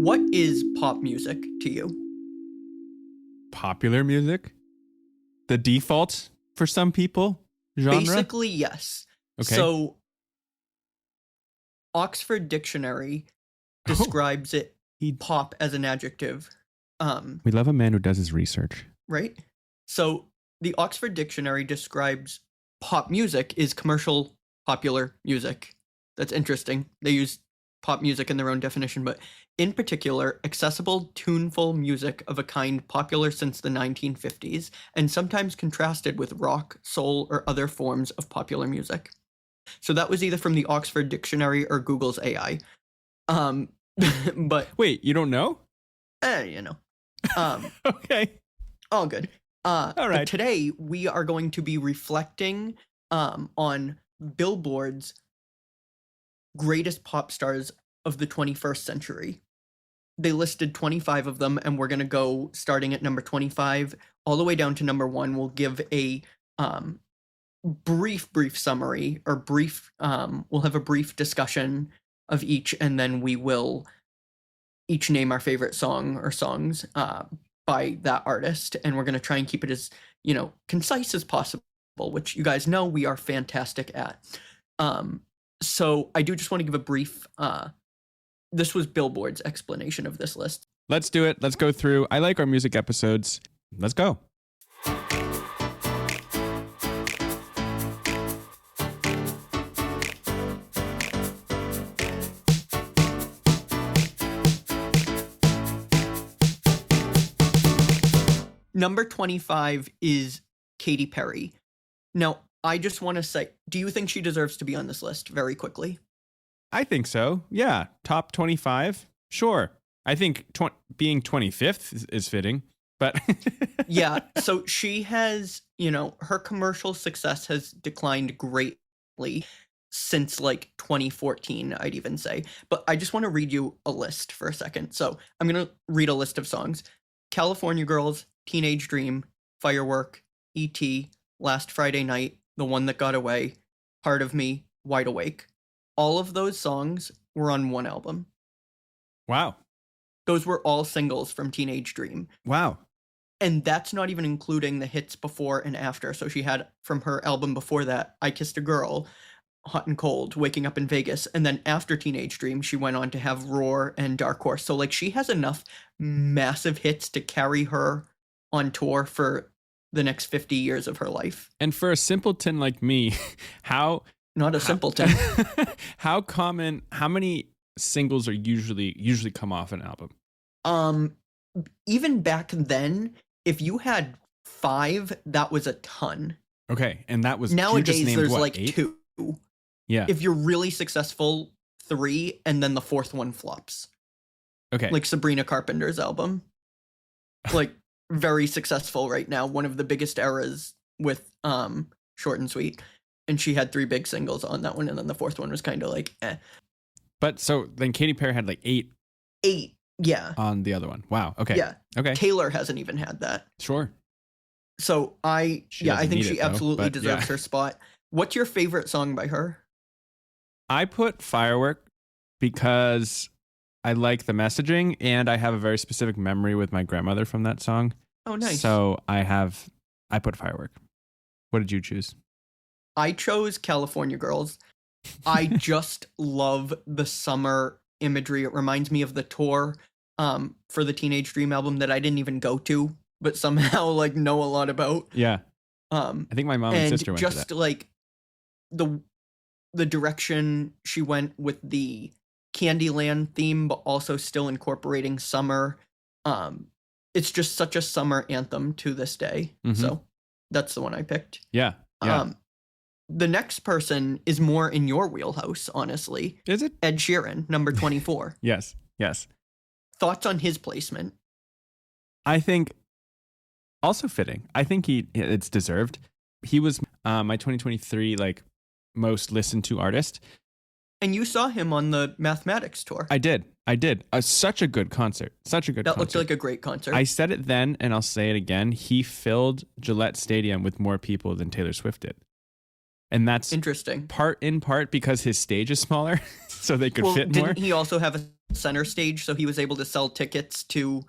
What is pop music to you? Popular music? The default for some people? Genre? Basically, yes. Okay. So, Oxford Dictionary describes it pop as an adjective. We love a man who does his research. Right? So, the Oxford Dictionary describes pop music is commercial popular music. That's interesting. They use pop music in their own definition, but in particular, accessible, tuneful music of a kind popular since the 1950s and sometimes contrasted with rock, soul, or other forms of popular music. So that was either from the Oxford Dictionary or Google's AI. But wait, you don't know? Okay. All good. All right. But today we are going to be reflecting on Billboard's greatest pop stars of the 21st century. They listed 25 of them, and we're going to go starting at number 25 all the way down to number 1. We'll give a brief summary, or we'll have a brief discussion of each, and then we will each name our favorite song or songs by that artist, and we're going to try and keep it as, concise as possible, which you guys know we are fantastic at. So I do just want to give a brief, this was Billboard's explanation of this list. Let's do it. Let's go through. I like our music episodes. Let's go. Number 25 is Katy Perry. Now, I just want to say, do you think she deserves to be on this list very quickly? I think so. Yeah. Top 25? Sure. I think being 25th is fitting, but... Yeah. So she has, her commercial success has declined greatly since 2014, I'd even say. But I just want to read you a list for a second. So I'm going to read a list of songs. California Girls, Teenage Dream, Firework, E.T., Last Friday Night, The One That Got Away, Part of Me, Wide Awake. All of those songs were on one album. Wow. Those were all singles from Teenage Dream. Wow. And that's not even including the hits before and after. So she had, from her album before that, I Kissed a Girl, Hot and Cold, Waking Up in Vegas. And then after Teenage Dream, she went on to have Roar and Dark Horse. So she has enough massive hits to carry her on tour for the next 50 years of her life. And for a simpleton like me, Not a simpleton. how many singles are usually come off an album? Even back then, if you had 5, that was a ton. Okay, and that was... Nowadays, there's 8? 2. Yeah. If you're really successful, 3, and then the 4th one flops. Okay. Like Sabrina Carpenter's album. Very successful right now. One of the biggest eras with Short and Sweet. And she had 3 big singles on that one, and then the 4th one was kind of eh. But so then Katy Perry had 8. 8, yeah. On the other one. Wow. Okay. Yeah. Okay. Taylor hasn't even had that. Sure. So I think she absolutely deserves her spot. What's your favorite song by her? I put Firework because I like the messaging, and I have a very specific memory with my grandmother from that song. Oh, nice. So I put Firework. What did you choose? I chose California Girls. I just love the summer imagery. It reminds me of the tour for the Teenage Dream album that I didn't even go to, but somehow know a lot about. Yeah. I think my mom and sister went to that. And just the direction she went with the Candyland theme, but also still incorporating summer. It's just such a summer anthem to this day. Mm-hmm. So that's the one I picked. Yeah. Yeah. The next person is more in your wheelhouse, honestly. Is it? Ed Sheeran, number 24. Yes. Thoughts on his placement? I think also fitting. I think it's deserved. He was my 2023 most listened to artist. And you saw him on the Mathematics tour. I did. Such a good concert. That looked like a great concert. I said it then, and I'll say it again. He filled Gillette Stadium with more people than Taylor Swift did. And that's interesting. In part because his stage is smaller, so they could fit more. Didn't he also have a center stage, so he was able to sell tickets to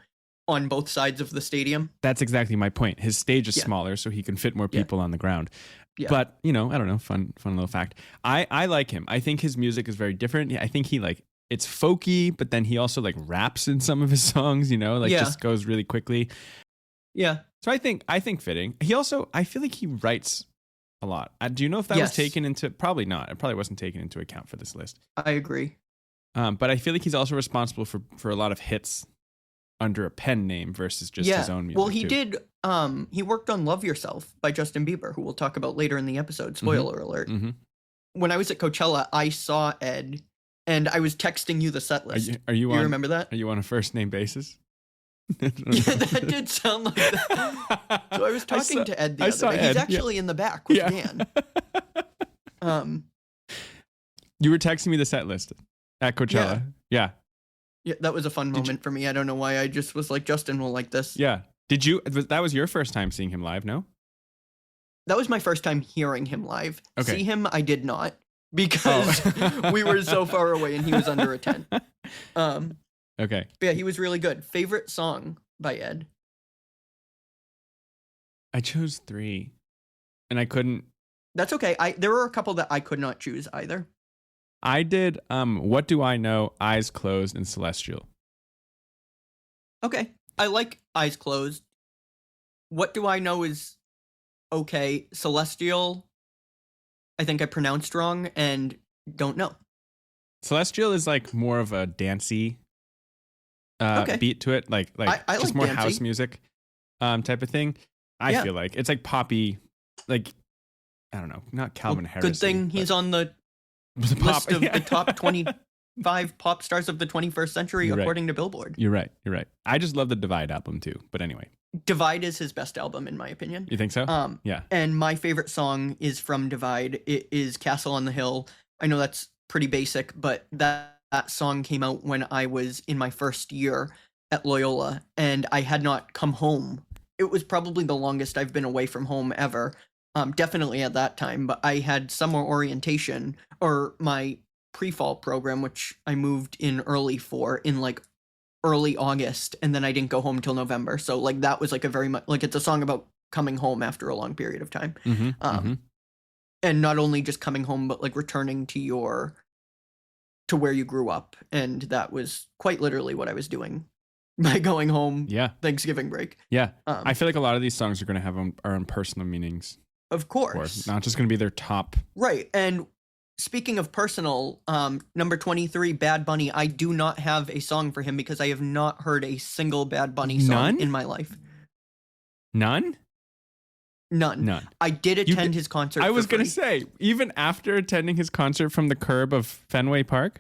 on both sides of the stadium. That's exactly my point. His stage is Yeah. smaller, so he can fit more Yeah. people on the ground. Yeah. But, I don't know, fun little fact. I like him. I think his music is very different. I think he it's folky, but then he also raps in some of his songs, just goes really quickly. Yeah. So I think fitting. He also, I feel like he writes a lot. Do you know if that was taken into, probably not. It probably wasn't taken into account for this list. I agree. But I feel like he's also responsible for a lot of hits under a pen name versus just his own music. Well, he too. did. He worked on "Love Yourself" by Justin Bieber, who we'll talk about later in the episode. Spoiler alert. Mm-hmm. When I was at Coachella, I saw Ed, and I was texting you the set list. Are you Do you remember that? Are you on a first name basis? Yeah, that did sound like that. So I was talking to Ed the other day. He's actually in the back with Dan. You were texting me the set list at Coachella. Yeah. Yeah, that was a fun moment for me. I don't know why. I just was like, Justin will like this. Yeah. That was your first time seeing him live, no? That was my first time hearing him live. Okay. See him, I did not, because we were so far away and he was under a tent. Okay. But yeah, he was really good. Favorite song by Ed? I chose 3, and I couldn't. That's okay. There were a couple that I could not choose either. I did What Do I Know, Eyes Closed, and Celestial. Okay. I like Eyes Closed. What Do I Know is okay. Celestial, I think I pronounced wrong and don't know. Celestial is more of a dancey beat to it, like I just like more dancey. house music type of thing. I feel like it's poppy, I don't know, not Calvin Harris. Good thing he's on the list of the top 25 pop stars of the 21st century, according to Billboard. You're right. I just love the Divide album too. But anyway, Divide is his best album, in my opinion. You think so? Yeah. And my favorite song is from Divide. It is Castle on the Hill. I know that's pretty basic, but that song came out when I was in my first year at Loyola, and I had not come home. It was probably the longest I've been away from home ever. Definitely at that time, but I had summer orientation, or my pre-fall program, which I moved in early for, in early August, and then I didn't go home till November. So that was a very much it's a song about coming home after a long period of time. And not only just coming home, but returning to where you grew up. And that was quite literally what I was doing by going home. Yeah. Thanksgiving break. Yeah. I feel like a lot of these songs are going to have our own personal meanings. Of course. Not just going to be their top. Right. And speaking of personal, number 23, Bad Bunny, I do not have a song for him because I have not heard a single Bad Bunny song in my life. None? None. I did attend his concert. I was going to say, even after attending his concert from the curb of Fenway Park?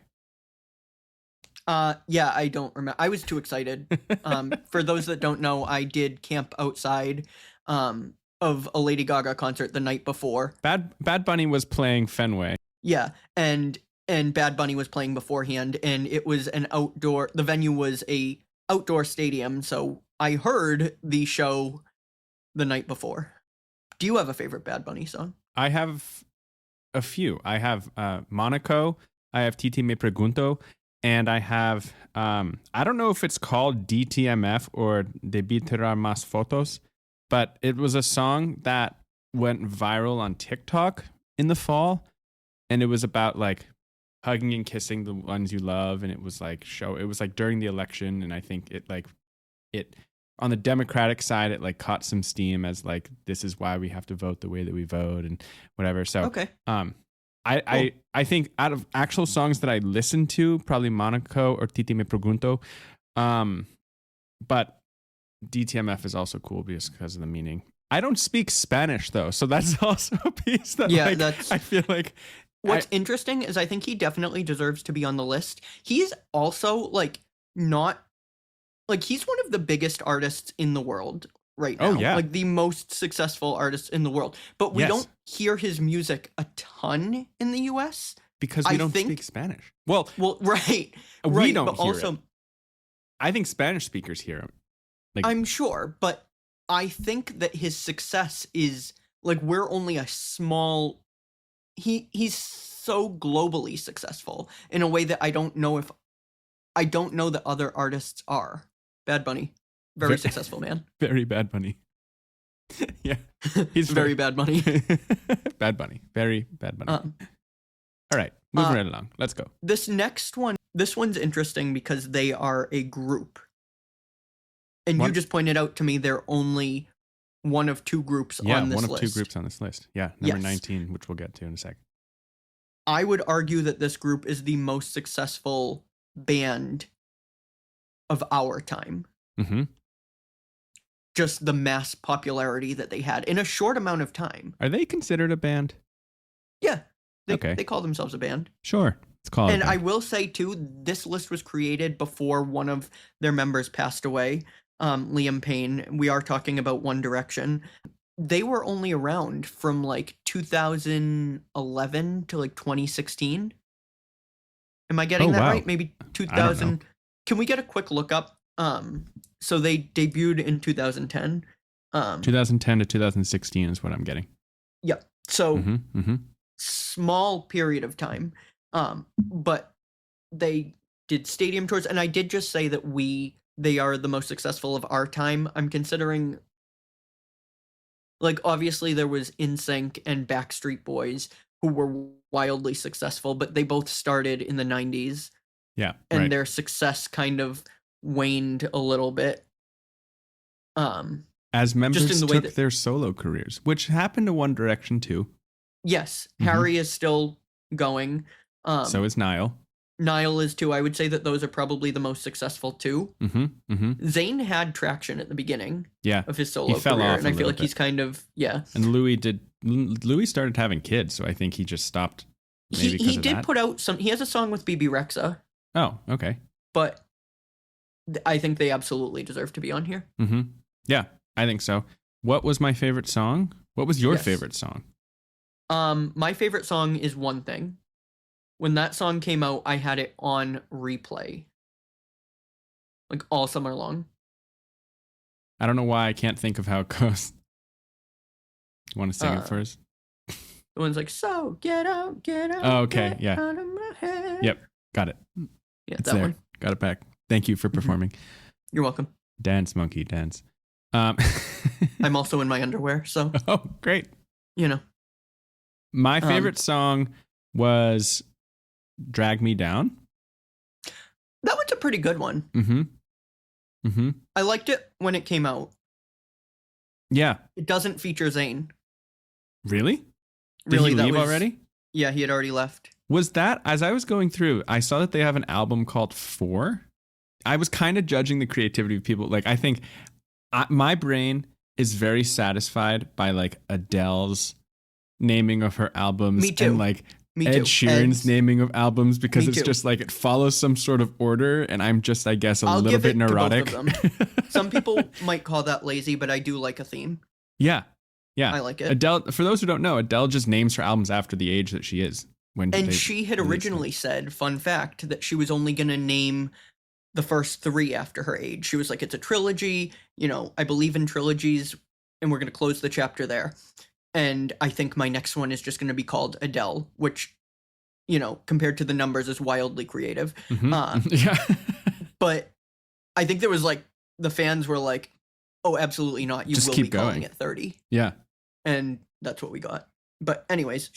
Yeah, I don't remember. I was too excited. For those that don't know, I did camp outside of a Lady Gaga concert the night before. Bad Bunny was playing Fenway. Yeah, and Bad Bunny was playing beforehand, and it was the venue was a outdoor stadium, so I heard the show the night before. Do you have a favorite Bad Bunny song? I have a few. I have Monaco, I have Titi Me Pregunto, and I have, I don't know if it's called DTMF or Debí Tirar Más Fotos, but it was a song that went viral on TikTok in the fall, and it was about hugging and kissing the ones you love, and it was it was during the election, and I think it on the Democratic side, it caught some steam as this is why we have to vote the way that we vote and whatever. So okay. I think out of actual songs that I listened to, probably Monaco or Titi Me Pregunto, but DTMF is also cool because of the meaning. I don't speak Spanish though, so that's also a piece that I feel like. What's interesting is I think he definitely deserves to be on the list. He's also not he's one of the biggest artists in the world right now. Oh, yeah. The most successful artists in the world. But we don't hear his music a ton in the US. Because we don't speak Spanish. Well, right. We don't but hear also, it. I think Spanish speakers hear him. I'm sure, but I think that his success is we're only a small. He's so globally successful in a way that I don't know if I don't know that other artists are. Bad Bunny, very successful man. Very Bad Bunny. Yeah, he's very Bad Bunny. Bad Bunny, very Bad Bunny. All right, moving right along. Let's go. This one's interesting because they are a group. And you just pointed out to me they're only one of two groups on this list. Yeah, one of two groups on this list. Yeah, number 19, which we'll get to in a second. I would argue that this group is the most successful band of our time. Mm-hmm. Just the mass popularity that they had in a short amount of time. Are they considered a band? Yeah. They call themselves a band. Sure. It's called. And I will say, too, this list was created before one of their members passed away, Liam Payne. We are talking about One Direction. They were only around from like 2011 to like 2016. Am I getting that right? Maybe 2000. Can we get a quick look up? So they debuted in 2010. 2010 to 2016 is what I'm getting. Yep. So small period of time. But they did stadium tours, and I did just say that they are the most successful of our time. I'm considering, like, obviously there was NSYNC and Backstreet Boys who were wildly successful, but they both started in the 90s. Yeah. And their success kind of waned a little bit. As members took their solo careers, which happened to One Direction too. Yes. Harry is still going. So is Niall. Niall is too. I would say that those are probably the most successful too. Zayn had traction at the beginning of his solo career, and I feel like he's kind of, And Louis started having kids, so I think he just stopped. He did put out he has a song with BB Rexa. Oh, okay. But I think they absolutely deserve to be on here. Yeah, I think so. What was my favorite song? What was your favorite song? My favorite song is One Thing. When that song came out, I had it on replay. Like all summer long. I don't know why I can't think of how it goes. You want to sing it first? The one's like, so get out. Oh, okay, get out of my head. Yep, got it. Yeah, it's that there. one. Got it back. Thank you for performing. You're welcome. Dance, monkey, dance. I'm also in my underwear, so. Oh, great. You know. My favorite song was Drag Me Down. That one's a pretty good one. I liked it when it came out. Yeah. It doesn't feature Zayn. Really? Did he leave already? Yeah, he had already left. Was that, as I was going through, I saw that they have an album called 4. I was kind of judging the creativity of people. Like, I think my brain is very satisfied by like Adele's naming of her albums. Me too. And like Ed Sheeran's naming of albums, because it's just like it follows some sort of order, and I'm just, I guess, a little bit neurotic. Some people might call that lazy, but I do like a theme. Yeah. I like it. Adele, for those who don't know, Adele just names her albums after the age that she is. And she had originally said, fun fact, that she was only going to name the first 3 after her age. She was like, it's a trilogy, I believe in trilogies, and we're going to close the chapter there. And I think my next one is just going to be called Adele, which, compared to the numbers, is wildly creative. But I think there was like, the fans were like, oh, absolutely not. You just will be calling it 30. Yeah. And that's what we got. But anyways,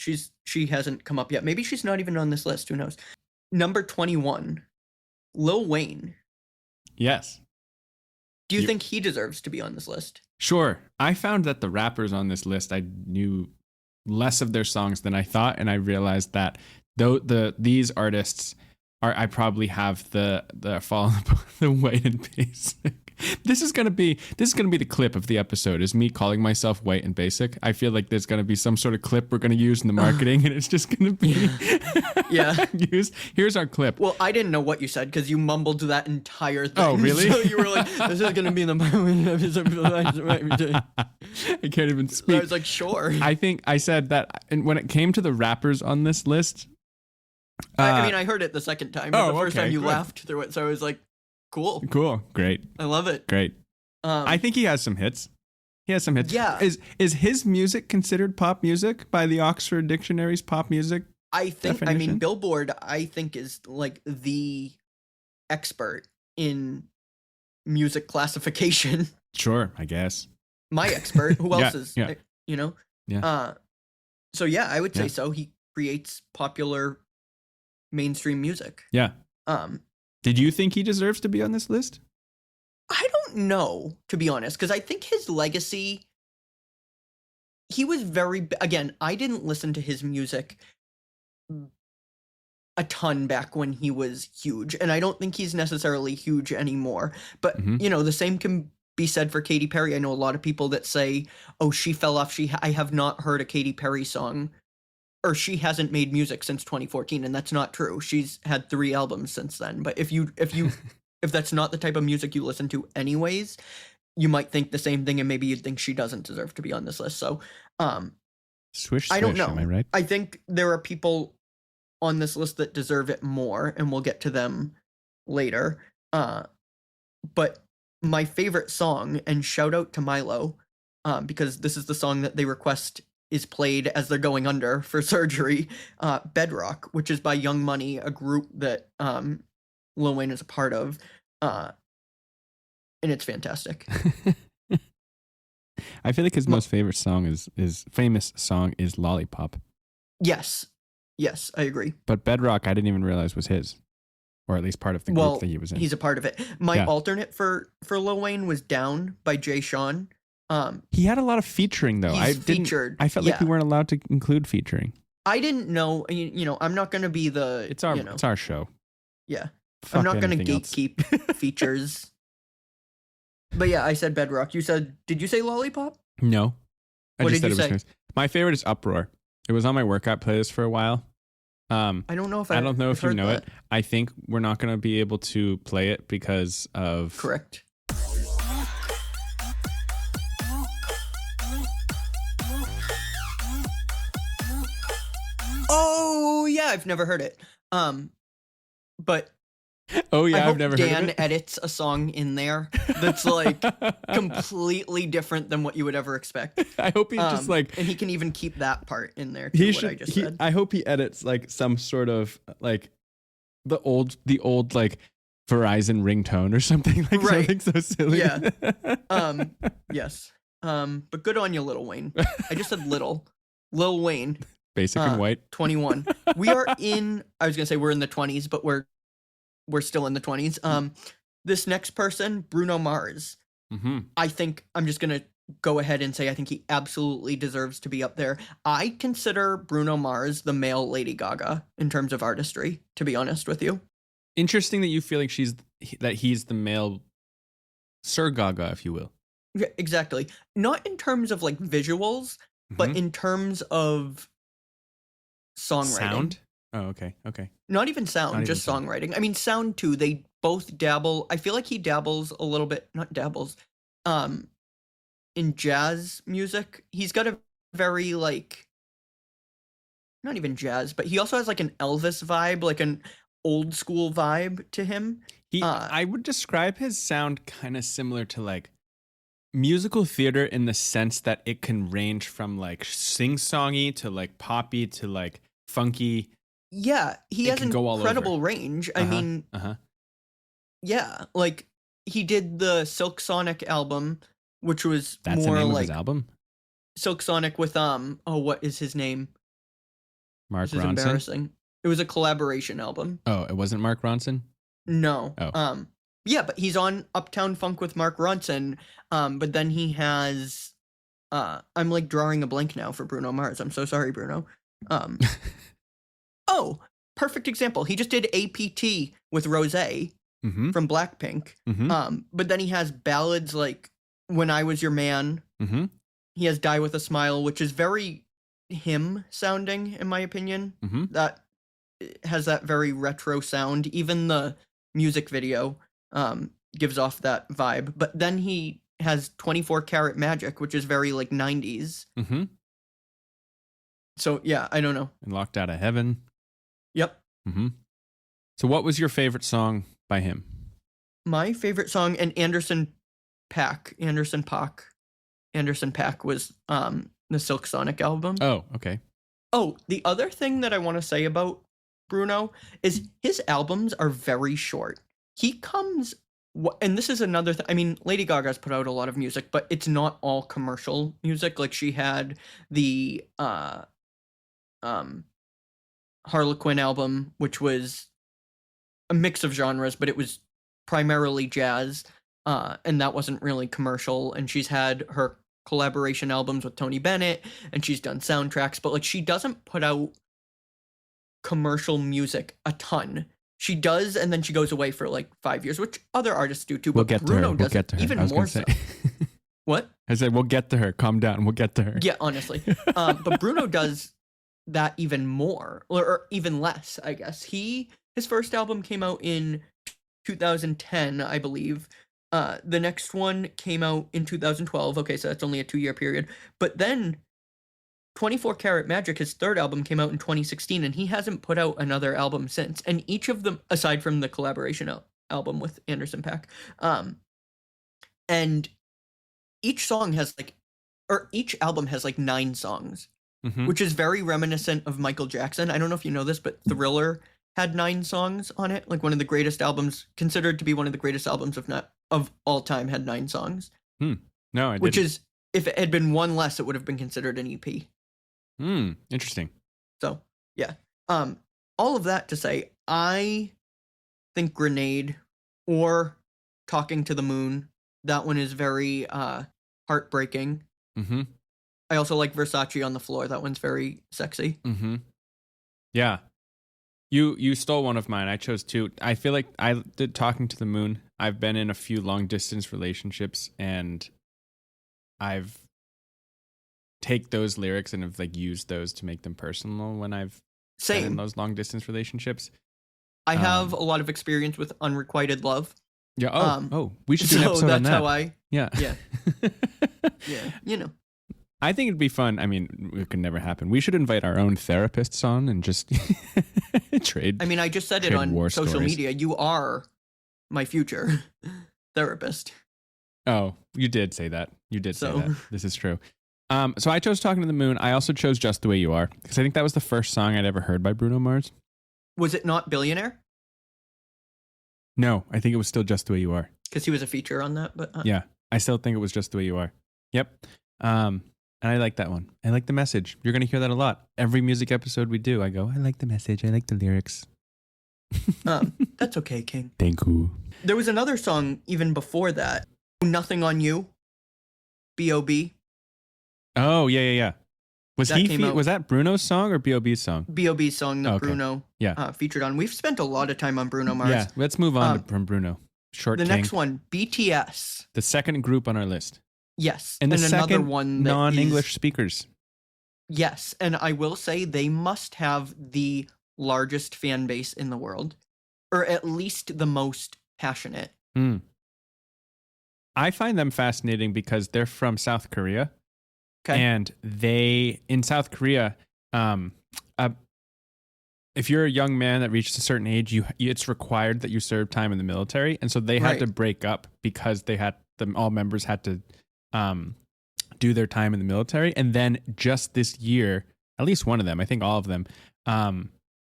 she hasn't come up yet. Maybe she's not even on this list. Who knows? Number 21, Lil Wayne. Yes. Do you think he deserves to be on this list? Sure. I found that the rappers on this list, I knew less of their songs than I thought, and I realized that these artists I probably have the fall the white and basic. This is gonna be the clip of the episode, is me calling myself white and basic. I feel like there's gonna be some sort of clip we're gonna use in the marketing, and it's just gonna be here's our clip. Well, I didn't know what you said because you mumbled that entire thing. Oh, really? So you were like, this is gonna be the I can't even speak. So I was like, sure. I think I said that, and when it came to the rappers on this list, I mean, I heard it the second time, but the first time you laughed through it, so I was like, cool, great, I love it, great. I think he has some hits. Yeah. Is his music considered pop music by the Oxford Dictionary's pop music? I think. Definition? I mean, Billboard, I think, is like the expert in music classification. Sure, I guess. My expert. Who else Yeah, is, yeah. you know? Yeah. So yeah, I would say Yeah. so. He creates popular mainstream music. Yeah. Um, Did you think he deserves to be on this list? I don't know, to be honest, because I think his legacy, he was again, I didn't listen to his music a ton back when he was huge, and I don't think he's necessarily huge anymore. But, Mhm. the same can be said for Katy Perry. I know a lot of people that say, oh, she fell off. I have not heard a Katy Perry song, or she hasn't made music since 2014, and that's not true. She's had 3 albums since then. But if that's not the type of music you listen to anyways, you might think the same thing, and maybe you'd think she doesn't deserve to be on this list. So, Swish, I don't swish, know. am I right? I think there are people on this list that deserve it more, and we'll get to them later. But my favorite song, and shout out to Milo, because this is the song that they request is played as they're going under for surgery, Bedrock, which is by Young Money, a group that Lil Wayne is a part of, and it's fantastic. I feel like his most favorite song is famous song is Lollipop. Yes, I agree. But Bedrock, I didn't even realize was his, or at least part of the group that he was in. He's a part of it. My alternate for Lil Wayne was Down by Jay Sean. He had a lot of featuring though. Featured. I felt like we weren't allowed to include featuring. I didn't know. I'm not going to be the. It's our show. Yeah, Fuck I'm not going to anything gatekeep features. But yeah, I said Bedrock. Did you say Lollipop? No, What did you say? famous. My favorite is Uproar. It was on my workout playlist for a while. I don't know if I don't know if you know that. it. I think we're not going to be able to play it because of Correct. Oh yeah, I've never heard it. But Oh yeah, I I've hope never Dan heard of it. edits a song in there that's like completely different than what you would ever expect. I hope he just like and he can even keep that part in there too, I just said. I hope he edits like some sort of like the old like Verizon ringtone or something like Right. something so silly. Yeah. Yes. But good on you, Lil Wayne. I just said Lil Wayne. Basic and white. 21. We are I was gonna say we're in the 20s, but we're still in the 20s. This next person, Bruno Mars. Mm-hmm. I think I'm just gonna go ahead and say I think he absolutely deserves to be up there. I consider Bruno Mars the male Lady Gaga in terms of artistry, to be honest with you. Interesting that you feel like he's the male Sir Gaga, if you will. Yeah, exactly. Not in terms of like visuals, but in terms of songwriting. Sound? Oh, okay. Not even sound, Not just even songwriting. I mean, sound too. They both dabble. I feel like he dabbles a little bit, not dabbles, in jazz music. He's got a very like, not even jazz, but he also has like an Elvis vibe, like an old school vibe to him. I would describe his sound kind of similar to like musical theater in the sense that it can range from like sing-songy to like poppy to like funky. Yeah, he has an incredible range. I mean, yeah, like he did the Silk Sonic album, which was That's more the name like of his album. Silk Sonic with what is his name? Mark This is Ronson. embarrassing. It was a collaboration album. Oh, it wasn't Mark Ronson? No. Oh. Yeah, but he's on Uptown Funk with Mark Ronson. But then he has I'm like drawing a blank now for Bruno Mars. I'm so sorry, Bruno. Oh, perfect example. He just did APT with Rosé from Blackpink. But then he has ballads like When I Was Your Man. He has Die With a Smile, which is very him sounding, in my opinion. That has that very retro sound. Even the music video gives off that vibe. But then he has 24 Karat Magic, which is very like 90s. So yeah, I don't know. And Locked Out of Heaven. Yep. So what was your favorite song by him? My favorite song, and Anderson .Paak was the Silk Sonic album. Oh, okay. Oh, the other thing that I want to say about Bruno is his albums are very short. he comes, and this is another thing. I mean, Lady Gaga's put out a lot of music, but it's not all commercial music. Like she had the Harlequin album, which was a mix of genres, but it was primarily jazz, and that wasn't really commercial. And she's had her collaboration albums with Tony Bennett, and she's done soundtracks, but like she doesn't put out commercial music a ton. She does, and then she goes away for like 5 years, which other artists do too. We'll But get to Bruno her. We'll does get it to her. even I was more gonna so. say. What? I said we'll get to her. Calm down. We'll get to her. Yeah, honestly. But Bruno does that even more, or even less, I guess. His first album came out in 2010, I believe. The next one came out in 2012. Okay, so that's only a 2-year period. But then 24 Karat Magic, his third album, came out in 2016, and he hasn't put out another album since. And each of them, aside from the collaboration album with Anderson .Paak, and each song has like, or each album has like 9 songs, which is very reminiscent of Michael Jackson. I don't know if you know this, but Thriller had 9 songs on it. Like one of the greatest albums, considered to be one of the greatest albums of all time, had 9 songs. No, I didn't. Which is, if it had been one less, it would have been considered an EP. Interesting. So yeah. All of that to say, I think Grenade or Talking to the Moon, that one is very heartbreaking. I also like Versace on the Floor. That one's very sexy. Yeah. You stole one of mine. I chose 2. I feel like I did Talking to the Moon. I've been in a few long distance relationships, and I've take those lyrics and have like used those to make them personal when I've been in those long distance relationships. I have a lot of experience with unrequited love. Yeah. We should do an episode on that. That's how I. Yeah. Yeah. You know. I think it'd be fun. I mean, it could never happen. We should invite our own therapists on and just trade. I mean, I just said it on social media. You are my future therapist. Oh, you did say that. You did say that. This is true. So I chose Talking to the Moon. I also chose Just the Way You Are because I think that was the first song I'd ever heard by Bruno Mars. Was it not Billionaire? No, I think it was still Just the Way You Are. Because he was a feature on that. But yeah, I still think it was Just the Way You Are. Yep. And I like that one. I like the message. You're going to hear that a lot. Every music episode we do, I go, I like the message. I like the lyrics. That's okay, King. Thank you. There was another song even before that. Nothing on You. B.O.B. Oh, yeah. Was that Bruno's song or B.O.B.'s song? B.O.B.'s song that Bruno featured on. We've spent a lot of time on Bruno Mars. Yeah, let's move on from Bruno. The next one, BTS. The second group on our list. Yes. And the another second one non-English speakers. Yes, and I will say they must have the largest fan base in the world, or at least the most passionate. I find them fascinating because they're from South Korea. Okay. And in South Korea, if you're a young man that reaches a certain age, it's required that you serve time in the military. And so they had to break up because all members had to do their time in the military. And then just this year, at least one of them, I think all of them,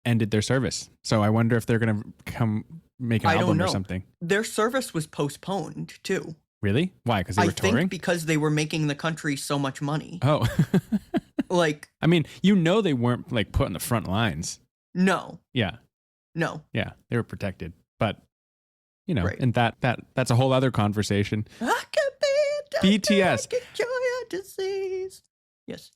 ended their service. So I wonder if they're going to come make an album or something. Their service was postponed too. Really? Why? Because they were touring? I think because they were making the country so much money. Oh. Like, I mean, they weren't like put in the front lines. No. Yeah. No. Yeah, they were protected. But, and that's a whole other conversation. I could be BTS. Disease. Yes.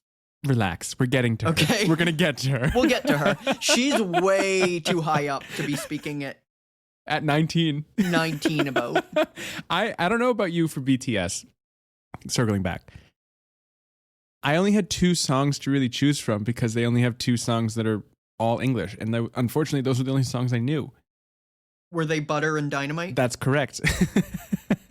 Relax. We're getting to her. Okay. We're going to get to her. We'll get to her. She's way too high up to be speaking at 19. 19 about. I don't know about you for BTS. Circling back. I only had 2 songs to really choose from because they only have 2 songs that are all English. And unfortunately, those were the only songs I knew. Were they Butter and Dynamite? That's correct.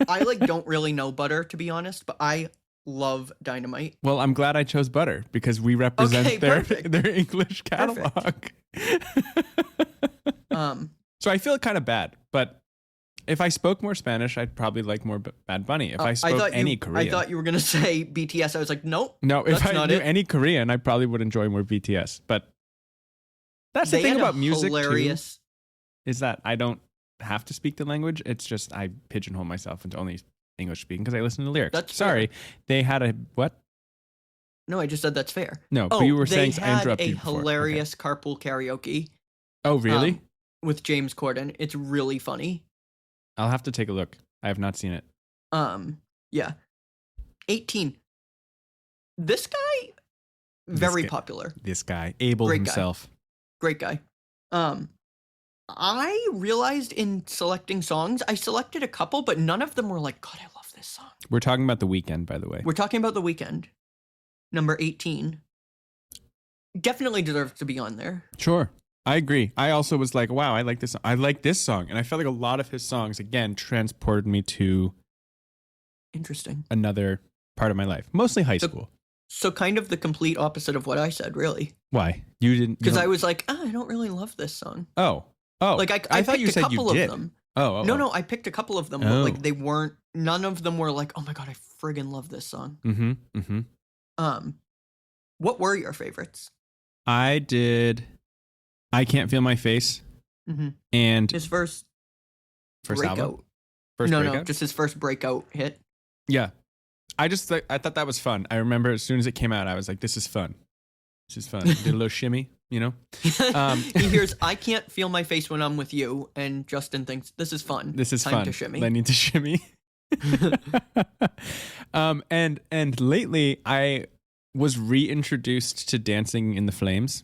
I don't really know Butter, to be honest, but I love Dynamite. Well, I'm glad I chose Butter because we represent their English catalog. So I feel kind of bad, but if I spoke more Spanish, I'd probably like more Bad Bunny. If I spoke any Korean. I thought you were going to say BTS. I was like, nope. No, if I knew any Korean, I probably would enjoy more BTS. But that's the thing about music, too, is that I don't have to speak the language. It's just I pigeonhole myself into only English speaking because I listen to lyrics. That's Sorry. fair. They had a what? No, I just said that's fair. No, but you were saying they I had interrupted a you before. Okay. hilarious carpool karaoke Oh, really? with James Corden. It's really funny. I'll have to take a look. I have not seen it. Yeah. 18. This guy, very popular. This guy, Abel Great himself. Great guy. I realized in selecting songs, I selected a couple, but none of them were like, God, I love this song. We're talking about The Weeknd, by the way. We're talking about The Weeknd. Number 18. Definitely deserves to be on there. Sure. I agree. I also was like, wow, I like this. I like this song. And I felt like a lot of his songs, again, transported me to Interesting. another part of my life, mostly high school. So kind of the complete opposite of what I said, really. Why? You didn't? Because I was like, I don't really love this song. Oh. Like I thought you picked a said you couple did. of them. Oh. No, I picked a couple of them, but like they weren't. None of them were like, oh my God, I friggin' love this song. What were your favorites? I did. I Can't Feel My Face. And his first breakout. Album? First breakout? No, just his first breakout hit. Yeah. I thought that was fun. I remember as soon as it came out, I was like, this is fun. This is fun. Did a little shimmy, you know? He hears, I can't feel my face when I'm with you. And Justin thinks, this is fun. This is Time fun. to shimmy. I need to shimmy. And lately I was reintroduced to Dancing in the Flames.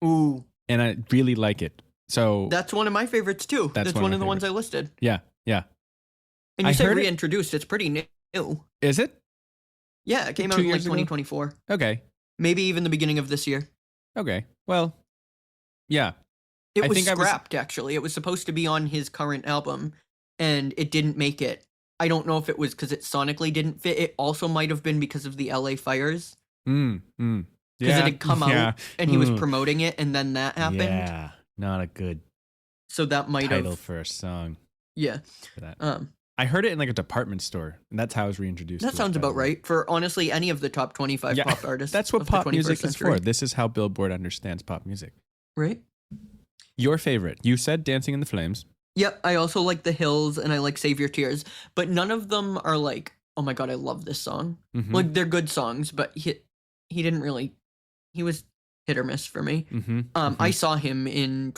Ooh. And I really like it. So that's one of my favorites too. That's one of the ones I listed. Yeah. And you said reintroduced. It's pretty new. Is it? Yeah, it came out in like 2024. Okay. Maybe even the beginning of this year. Okay. Well, yeah. It was scrapped, actually. It was supposed to be on his current album, and it didn't make it. I don't know if it was because it sonically didn't fit. It also might have been because of the LA fires. Because it had come out, and he was promoting it, and then that happened. Yeah, not a good so that might title for a song. Yeah. For that. I heard it in like a department store, and that's how I was reintroduced. That sounds about right for honestly any of the top 25 pop artists. That's what pop music is for. This is how Billboard understands pop music. Right. Your favorite? You said Dancing in the Flames. Yep. I also like The Hills, and I like Save Your Tears, but none of them are like, oh my God, I love this song. Like they're good songs, but he didn't really. He was hit or miss for me. I saw him in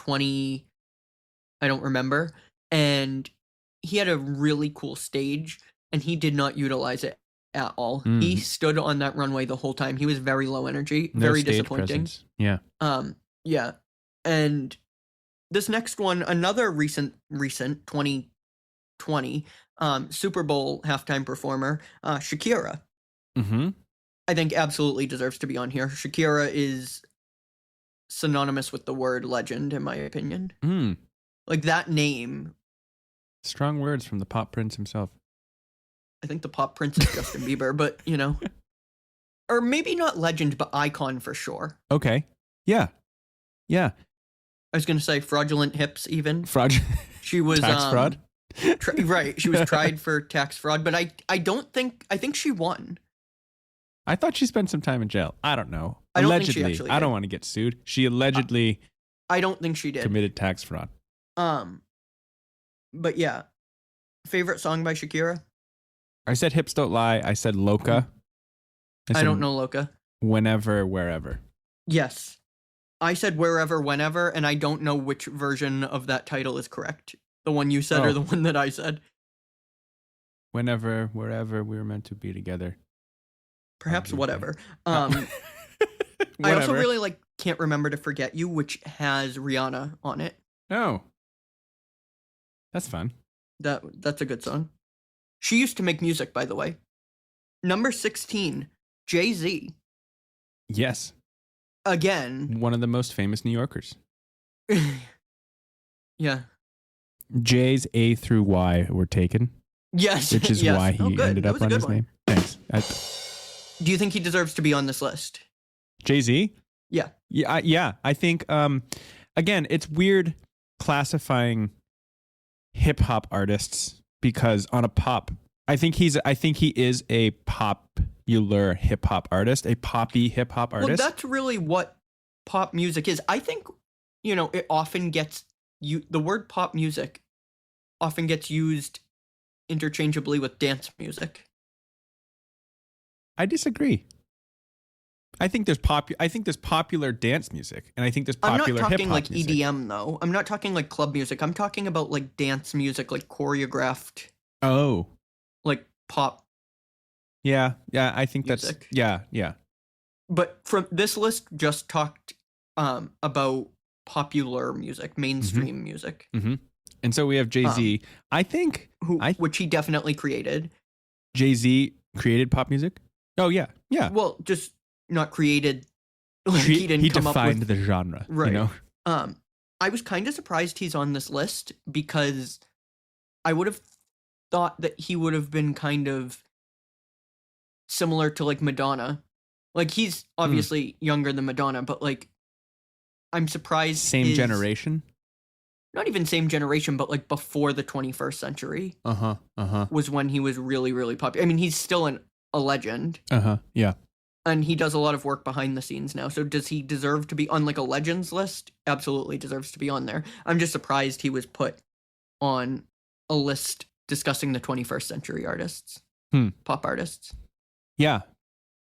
I don't remember, and he had a really cool stage, and he did not utilize it at all. He stood on that runway the whole time. He was very low energy, very disappointing. Presence. Yeah. Yeah. And this next one, another recent 2020 Super Bowl halftime performer, Shakira. I think absolutely deserves to be on here. Shakira is synonymous with the word legend, in my opinion. Like that name. Strong words from the pop prince himself. I think the pop prince is Justin Bieber, but you know. Or maybe not legend, but icon for sure. Okay. Yeah. I was going to say fraudulent hips even. She was tax fraud? Right. She was tried for tax fraud, but I think she won. I thought she spent some time in jail. I don't know. I don't allegedly. Think she actually I did. don't want to get sued. She allegedly I don't think she did. Committed tax fraud. But yeah. Favorite song by Shakira? I said Hips Don't Lie. I said Loca. I don't know Loca. Whenever, Wherever. Yes. I said Wherever, Whenever, and I don't know which version of that title is correct. The one you said or the one that I said. Whenever, Wherever, we were meant to be together. Perhaps whatever. I also really like Can't Remember to Forget You, which has Rihanna on it. Oh. That's fun. That's a good song. She used to make music, by the way. Number 16, Jay-Z. Yes. Again. One of the most famous New Yorkers. Yeah. J's A through Y were taken. Yes. Which is why he ended up on his name. Thanks. Do you think he deserves to be on this list? Jay-Z? Yeah. Yeah. I think, again, it's weird classifying hip hop artists because on a pop, I think he is a popular hip hop artist, a poppy hip hop artist. Well, that's really what pop music is. I think, it often gets the word pop music often gets used interchangeably with dance music. I disagree. I think there's popular dance music, and I think there's I'm not popular hip talking hop like music. EDM though. I'm not talking like club music. I'm talking about like dance music, like choreographed, Oh, like pop yeah. I think music. yeah. But from this list just talked about popular music, mainstream music, Mm-hmm. And so we have Jay-Z. I think which he definitely created. Jay-Z created pop music. Oh yeah. Well, just not created. Like he didn't come up defined with the genre, right. You know? I was kind of surprised he's on this list because I would have thought that he would have been kind of similar to like Madonna. Like he's obviously younger than Madonna, but like I'm surprised. Same generation? Not even same generation, but like before the 21st century. Uh-huh. Was when he was really, really popular. I mean, he's still a legend. Yeah. And he does a lot of work behind the scenes now. So does he deserve to be on like a legends list? Absolutely deserves to be on there. I'm just surprised he was put on a list discussing the 21st century artists, pop artists. Yeah.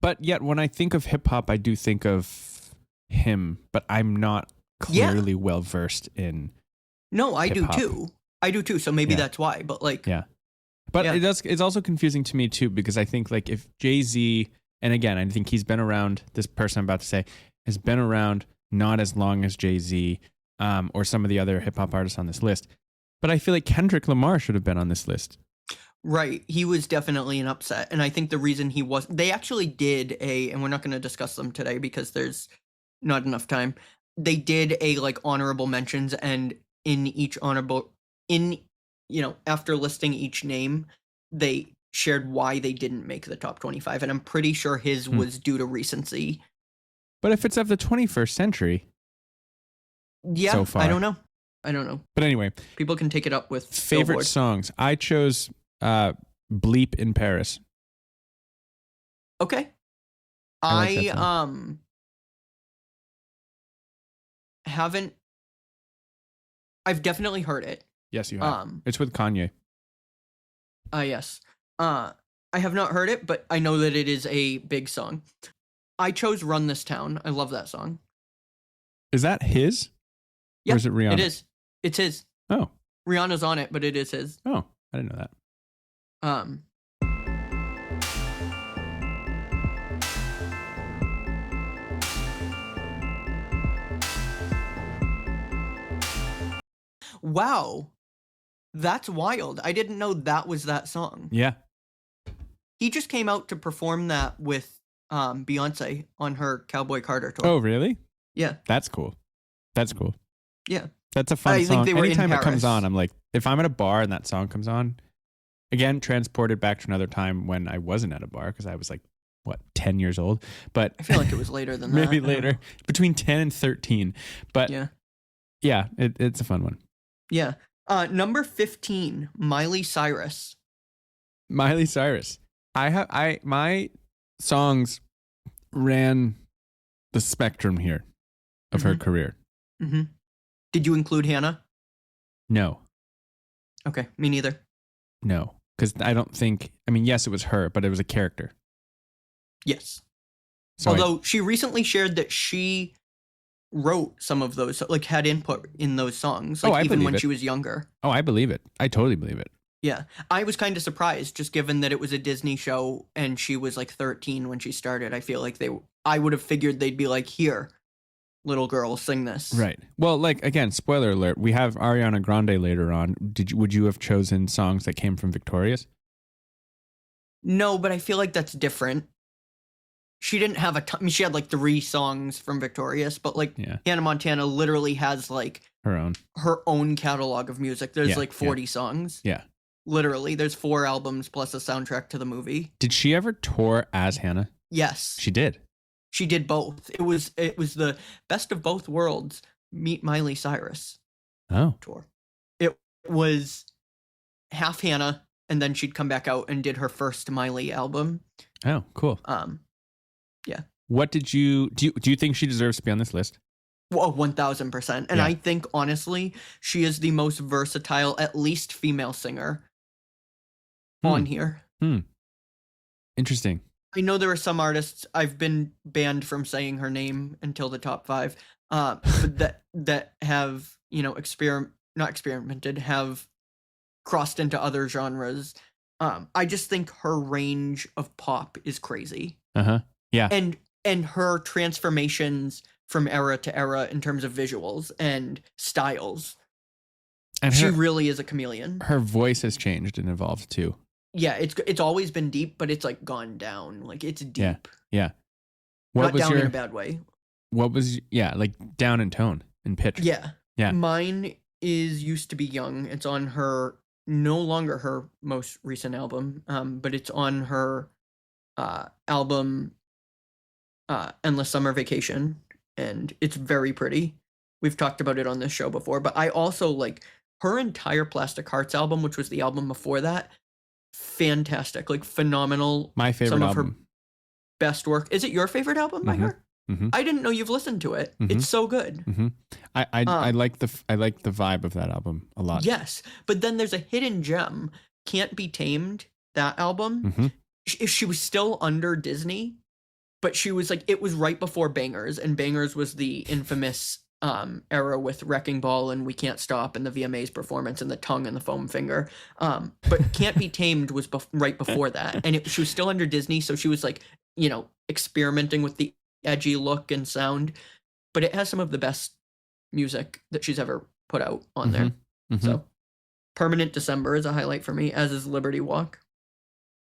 But yet when I think of hip hop, I do think of him, but I'm not clearly well versed in. No, I hip-hop. I do too. So maybe that's why. But like, but it's also confusing to me too, because I think like if Jay-Z, and again, I think he's been around, this person I'm about to say has been around not as long as Jay-Z or some of the other hip hop artists on this list. But I feel like Kendrick Lamar should have been on this list. Right. He was definitely an upset. And I think the reason he was, they actually did and we're not going to discuss them today because there's not enough time. They did a like honorable mentions, and in each after listing each name, they shared why they didn't make the top 25. And I'm pretty sure his was due to recency. But if it's of the 21st century. Yeah. So far. I don't know. But anyway. People can take it up with favorite Billboard. songs. I chose Bleep in Paris. Okay. I haven't. I've definitely heard it. Yes, you have. It's with Kanye. Yes. I have not heard it, but I know that it is a big song. I chose Run This Town. I love that song. Is that his? Yeah, or is it Rihanna? It is. It's his. Oh. Rihanna's on it, but it is his. Oh, I didn't know that. Wow. That's wild. I didn't know that was that song. Yeah. He just came out to perform that with Beyonce on her Cowboy Carter tour. Oh, really? Yeah. That's cool. Yeah. That's a fun song. Think they were Anytime in it comes Paris. on, I'm like, if I'm at a bar and that song comes on, again, transported back to another time when I wasn't at a bar because I was like, 10 years old? But I feel like it was later than that. maybe later, between 10 and 13. But yeah, it's a fun one. Yeah. Number 15, Miley Cyrus. Miley Cyrus. My songs ran the spectrum here of her career. Mm-hmm. Did you include Hannah? No. Okay, me neither. No, because I don't think. I mean, yes, it was her, but it was a character. Yes. So although she recently shared that she wrote some of those, like had input in those songs, like even when she was younger. Oh, I believe it. I totally believe it. Yeah. I was kind of surprised just given that it was a Disney show and she was like 13 when she started. I feel like I would have figured they'd be like, here, little girl, sing this. Right. Well, like, again, spoiler alert, we have Ariana Grande later on. Would you have chosen songs that came from Victorious? No, but I feel like that's different. She didn't have a ton. I mean, she had like 3 songs from Victorious, but like Hannah Montana literally has like her own catalog of music. There's like 40 songs. Yeah. Literally, there's 4 albums plus a soundtrack to the movie. Did she ever tour as Hannah? Yes. She did. She did both. It was the Best of Both Worlds Meet Miley Cyrus tour. It was half Hannah, and then she'd come back out and did her first Miley album. Oh, cool. Yeah. What did you do you think she deserves to be on this list? Well, 1000%. And Yeah. I think honestly, she is the most versatile, at least female singer on here. Interesting. I know there are some artists I've been banned from saying her name until the top 5, but that have, you know, not experimented, have crossed into other genres. I just think her range of pop is crazy. Yeah. And her transformations from era to era in terms of visuals and styles. And she really is a chameleon. Her voice has changed and evolved too. Yeah, it's always been deep, but it's like gone down. Like it's deep. Yeah. Not down in a bad way. What was like down in tone and pitch? Yeah. Yeah. Mine is Used to Be Young. It's on her, no longer her most recent album, but it's on her album Endless Summer Vacation, and it's very pretty. We've talked about it on this show before, but I also like her entire Plastic Hearts album, which was the album before that. Fantastic, like phenomenal. My favorite some album. of her best work. Is it your favorite album by her? I didn't know you've listened to it. It's so good. I like the vibe of that album a lot. Yes, but then there's a hidden gem, Can't Be Tamed. That album, she was still under Disney, but she was like, it was right before Bangers, and Bangers was the infamous era with Wrecking Ball and We Can't Stop and the VMA's performance and the tongue and the foam finger. But Can't Be Tamed was right before that, and she was still under Disney, so she was like, you know, experimenting with the edgy look and sound, but it has some of the best music that she's ever put out on there. So Permanent December is a highlight for me, as is Liberty Walk.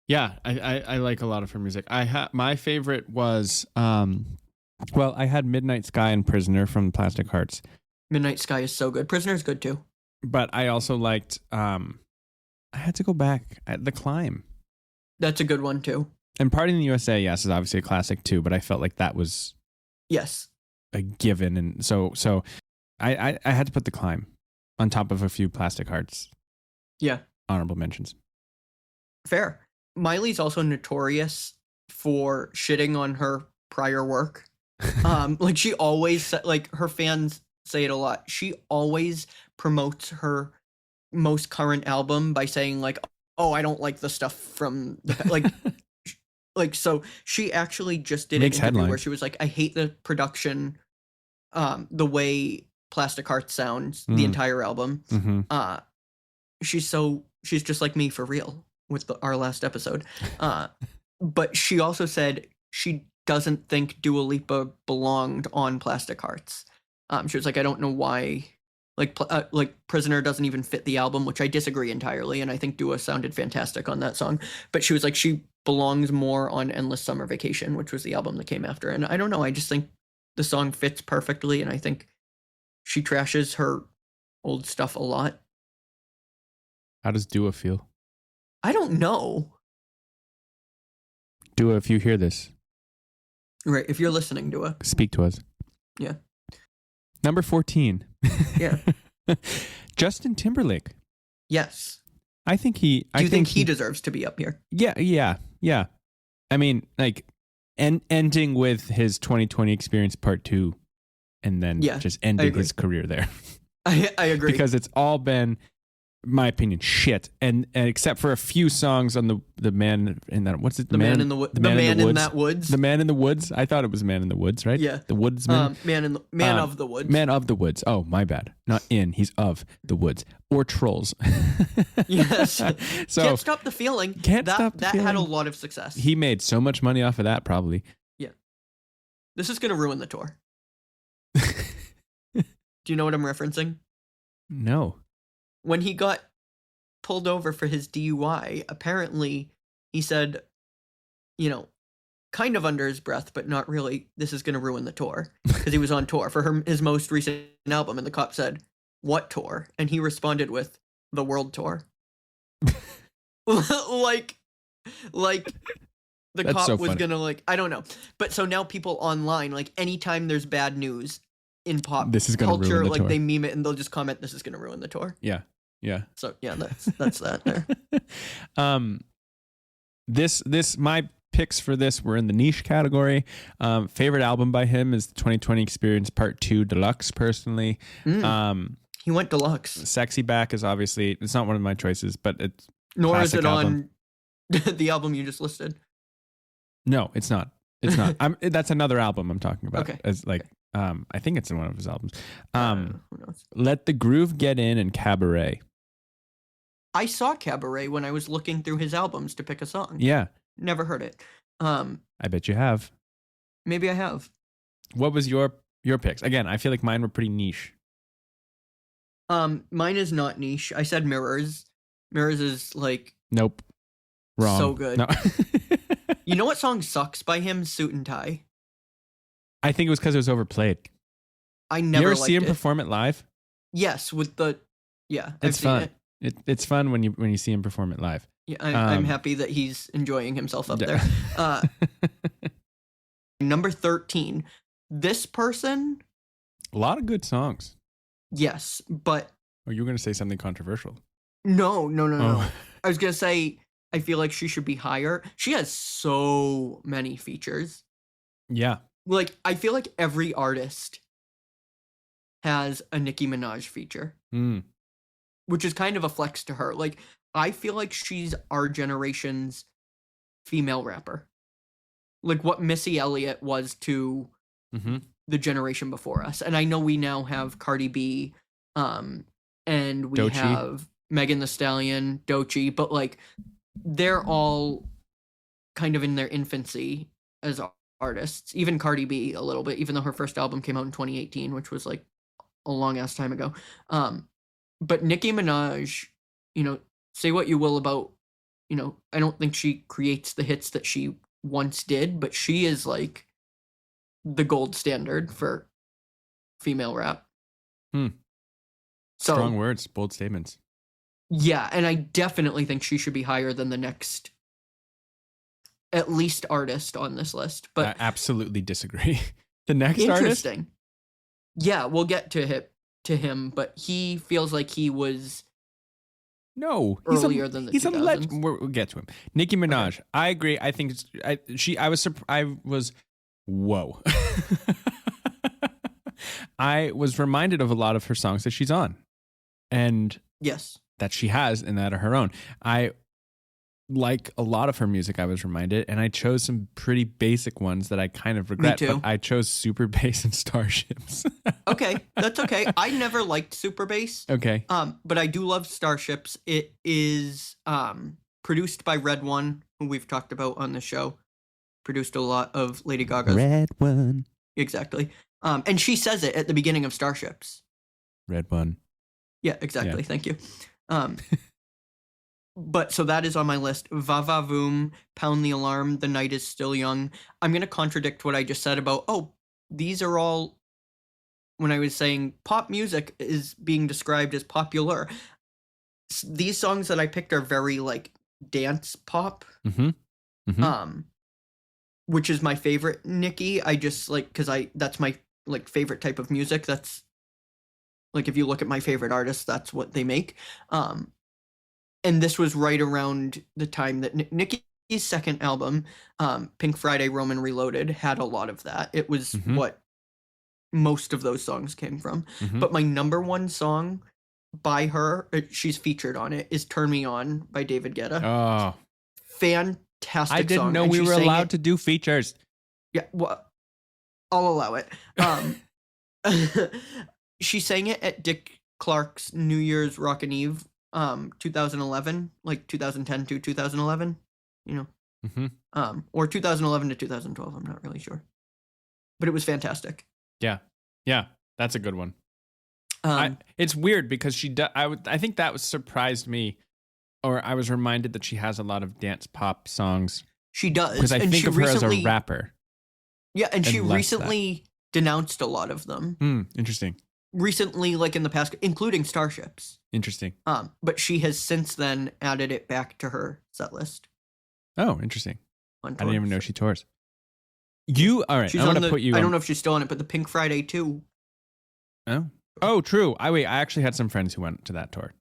Yeah, I like a lot of her music. My favorite was I had Midnight Sky and Prisoner from Plastic Hearts. Midnight Sky is so good. Prisoner is good too. But I also liked I had to go back at The Climb. That's a good one too. And Party in the USA, yes, is obviously a classic too, but I felt like that was a given, and so I had to put The Climb on top of a few Plastic Hearts. Yeah. Honorable mentions. Fair. Miley's also notorious for shitting on her prior work. Like she always, like her fans say it a lot. She always promotes her most current album by saying like, "Oh, I don't like the stuff from like." Like, so she actually just did an interview where she was like, I hate the production, the way Plastic Hearts sounds, the entire album. She's just like me for real with our last episode. But she also said she doesn't think Dua Lipa belonged on Plastic Hearts. She was like, I don't know why. Like Prisoner doesn't even fit the album, which I disagree entirely, and I think Dua sounded fantastic on that song. But she was like, she belongs more on Endless Summer Vacation, which was the album that came after. And I don't know, I just think the song fits perfectly, and I think she trashes her old stuff a lot. How does Dua feel? I don't know. Dua, if you hear this. Right, if you're listening, Dua. Speak to us. Yeah. Number 14. Yeah. Justin Timberlake. Yes. I think he... Do you think he deserves to be up here? Yeah. I mean, like, ending with his 2020 experience part 2 and then just ending his career there. I agree. Because it's all been, my opinion, shit. And except for a few songs on the man in that, what's it? The man in the woods. The man in that woods. The Man in the Woods. I thought it was Man in the Woods, right? Yeah. The Woodsman. Man of the Woods. Man of the Woods. Oh, my bad. Not in. He's of the woods. Or Trolls. Yes. So Can't Stop the Feeling. That had a lot of success. He made so much money off of that, probably. Yeah. This is going to ruin the tour. Do you know what I'm referencing? No. When he got pulled over for his DUI, apparently he said, you know, kind of under his breath, but not really, this is going to ruin the tour. Because he was on tour for his most recent album, and the cop said, what tour? And he responded with, the world tour. like the That's cop so was funny. going to, like, I don't know. But so now people online, like, anytime there's bad news in pop This is gonna culture, ruin the like, tour. they meme it and they'll just comment, this is going to ruin the tour. Yeah. So Yeah, that's that there. This my picks for this were in the niche category. Favorite album by him is the 2020 Experience Part 2 Deluxe, personally. He went deluxe. Sexy Back is obviously, it's not one of my choices, but it's Nor is it album. on the album you just listed. No, it's not. It's not. That's another album I'm talking about. Okay. As like, I think it's in one of his albums. Who knows? Let the Groove Get In and Cabaret. I saw Cabaret when I was looking through his albums to pick a song. Yeah. Never heard it. I bet you have. Maybe I have. What was your picks? Again, I feel like mine were pretty niche. Mine is not niche. I said Mirrors. Mirrors is like Nope. Wrong. so good. No. You know what song sucks by him? Suit and Tie. I think it was because it was overplayed. I never You ever liked see him it. perform it live? Yes, with the I've It's seen fun. it. It's fun when you see him perform it live. Yeah, I'm happy that he's enjoying himself up there. Number 13. This person, A lot of good songs. yes, but Oh, you were going to say something controversial. no. Oh. I was gonna say I feel like she should be higher. She has so many features. Yeah. Like, I feel like every artist has a Nicki Minaj feature, which is kind of a flex to her. Like, I feel like she's our generation's female rapper. Like what Missy Elliott was to the generation before us. And I know we now have Cardi B, and we Doechii. have Megan Thee Stallion, Doechii, but like they're all kind of in their infancy as artists. Even Cardi B a little bit, even though her first album came out in 2018, which was like a long ass time ago. But Nicki Minaj, say what you will about, I don't think she creates the hits that she once did, but she is like the gold standard for female rap. So, Strong words, bold statements. Yeah, and I definitely think she should be higher than the next at least artist on this list. But I absolutely disagree. The next artist? interesting. Yeah, we'll get to him, but he feels like he was No, earlier than the he's 2000s. a legend. We'll get to him. Nicki Minaj. Okay. I agree. I think I was whoa. I was reminded of a lot of her songs that she's on, and yes, that she has and that are her own. I like a lot of her music. I was reminded, and I chose some pretty basic ones that I kind of regret. Me too. But I chose Super Bass and Starships. Okay, that's okay. I never liked Super Bass. Okay. But I do love Starships. It is produced by Red One, who we've talked about on the show. Produced a lot of Lady Gaga's. Red One. Exactly. And she says it at the beginning of Starships. Red One. Yeah, exactly. Yeah. Thank you. But so that is on my list. Va Va Voom, Pound the Alarm, The Night is Still Young. I'm going to contradict what I just said about, these are all, when I was saying pop music is being described as popular. These songs that I picked are very like dance pop, which is my favorite Nicki. I just like, that's my like favorite type of music. That's like, if you look at my favorite artists, that's what they make. And this was right around the time that Nicki's second album, Pink Friday, Roman Reloaded, had a lot of that. It was what most of those songs came from. But my number one song by her, she's featured on it, is Turn Me On by David Guetta. Oh. Fantastic I didn't song. know And we she were sang allowed it. to do features. Yeah, well, I'll allow it. She sang it at Dick Clark's New Year's Rockin' Eve, 2011, like 2010 to 2011, or 2011 to 2012. I'm not really sure, but it was fantastic. Yeah, that's a good one. It's weird because I think that surprised me, or I was reminded that she has a lot of dance pop songs. She does, because I think of her as a rapper. Yeah, and she recently denounced a lot of them. Interesting. Recently, like in the past, including Starships. Interesting. But she has since then added it back to her set list. Oh, interesting. I didn't even know she tours. All right. She's I want to put you. I don't know if she's still on it, but the Pink Friday 2. Oh, true. I actually had some friends who went to that tour.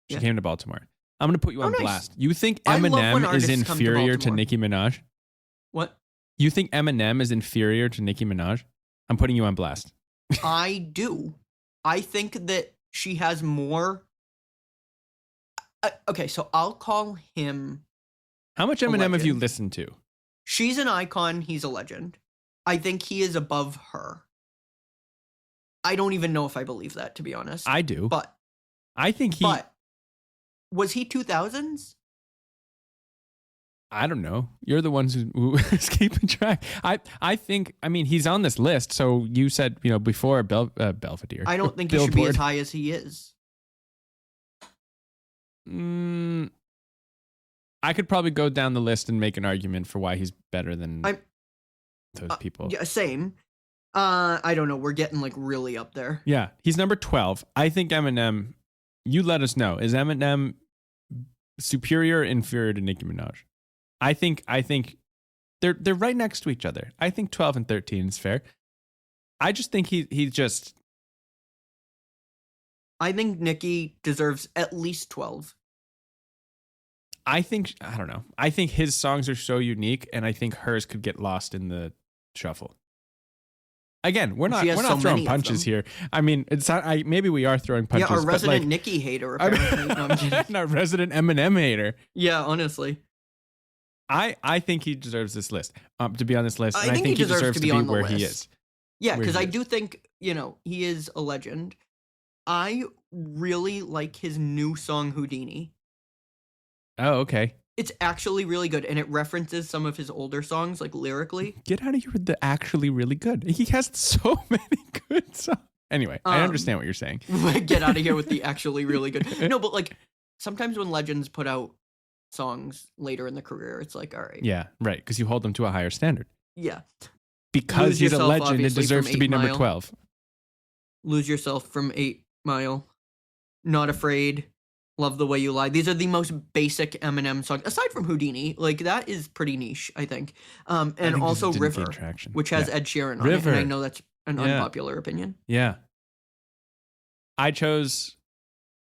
She came to Baltimore. I'm going to put you on blast. You think Eminem is inferior to Nicki Minaj? What? You think Eminem is inferior to Nicki Minaj? I'm putting you on blast. I do. I think that she has more. Okay, so I'll call him. How much Eminem have you legend. listened to? She's an icon. He's a legend. I think he is above her. I don't even know if I believe that, to be honest. I do. But I think he. But was he 2000s? I don't know. You're the ones who is keeping track. I think. I mean, he's on this list. So you said, before Belvedere. I don't think he should be as high as he is. I could probably go down the list and make an argument for why he's better than those people. Yeah, same. I don't know. We're getting like really up there. Yeah, he's number 12. I think Eminem. You let us know. Is Eminem superior or inferior to Nicki Minaj? I think they're right next to each other. I think 12 and 13 is fair. I just think he just. I think Nicki deserves at least 12. I don't know. I think his songs are so unique, and I think hers could get lost in the shuffle. Again, we're not throwing punches here. I mean, it's not, maybe we are throwing punches. Yeah, our resident Nicki hater, apparently. No, I'm kidding. Our resident Eminem hater. Yeah, honestly. I think he deserves this list, to be on this list. And I think he deserves to be on the where list. he is. Yeah, because I do think, he is a legend. I really like his new song, Houdini. Oh, okay. It's actually really good, and it references some of his older songs, like lyrically. Get out of here with the actually really good. He has so many good songs. Anyway, I understand what you're saying. Get out of here with the actually really good. No, but like sometimes when legends put out songs later in the career, it's like, all right. Yeah, right, because you hold them to a higher standard. Yeah. Because Lose he's a Yourself, legend, it deserves to be number 12. Lose Yourself from 8 Mile. Not Afraid. Love the Way You Lie. These are the most basic Eminem songs, aside from Houdini. Like, that is pretty niche, I think. And also River, which has Ed Sheeran on it. And I know that's an unpopular opinion. Yeah. I chose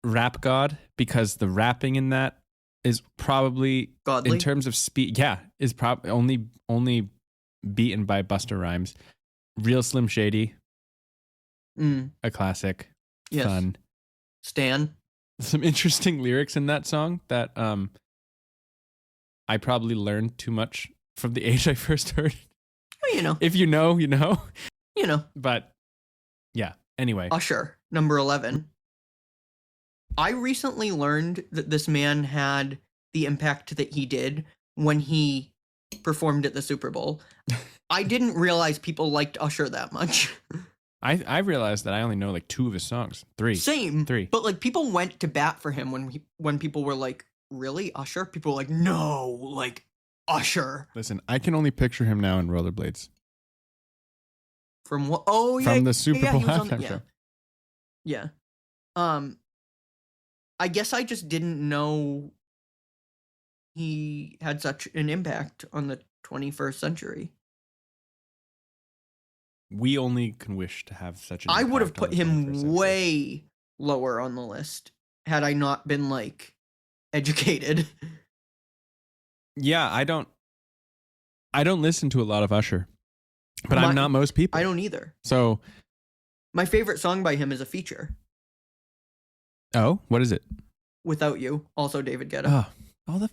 Rap God because the rapping in that is probably, godly? In terms of speed, is probably only beaten by Busta Rhymes. Real Slim Shady. A classic. Yes. Fun. Stan. Some interesting lyrics in that song that I probably learned too much from the age I first heard it. Well, If you know, you know. But, yeah, anyway. Usher, number 11. I recently learned that this man had the impact that he did when he performed at the Super Bowl. I didn't realize people liked Usher that much. I realized that I only know like 2 of his songs. 3. Same. 3. But like people went to bat for him when people were like, really, Usher? People were like, no, like Usher. Listen, I can only picture him now in rollerblades. From what? Oh, yeah. From the Super Bowl halftime show. show. Yeah. I guess I just didn't know he had such an impact on the 21st century. We only can wish to have such an I impact would have on put the him 21st century. way lower on the list had I not been like educated. Yeah, I don't listen to a lot of Usher. But I'm not most people. I don't either. So my favorite song by him is a feature. Oh, what is it? Without You, also David Guetta. Oh,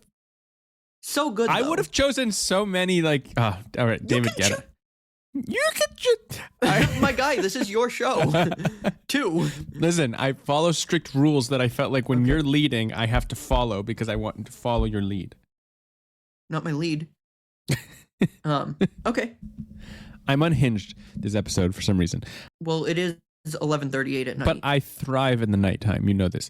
so good. I would have chosen so many like all right, David Guetta. You could just my guy, this is your show. 2. Listen, I follow strict rules that I felt like when you're leading, I have to follow because I want to follow your lead. Not my lead. Okay. I'm unhinged this episode for some reason. Well, it is 11:38 at night. But I thrive in the nighttime. You know this.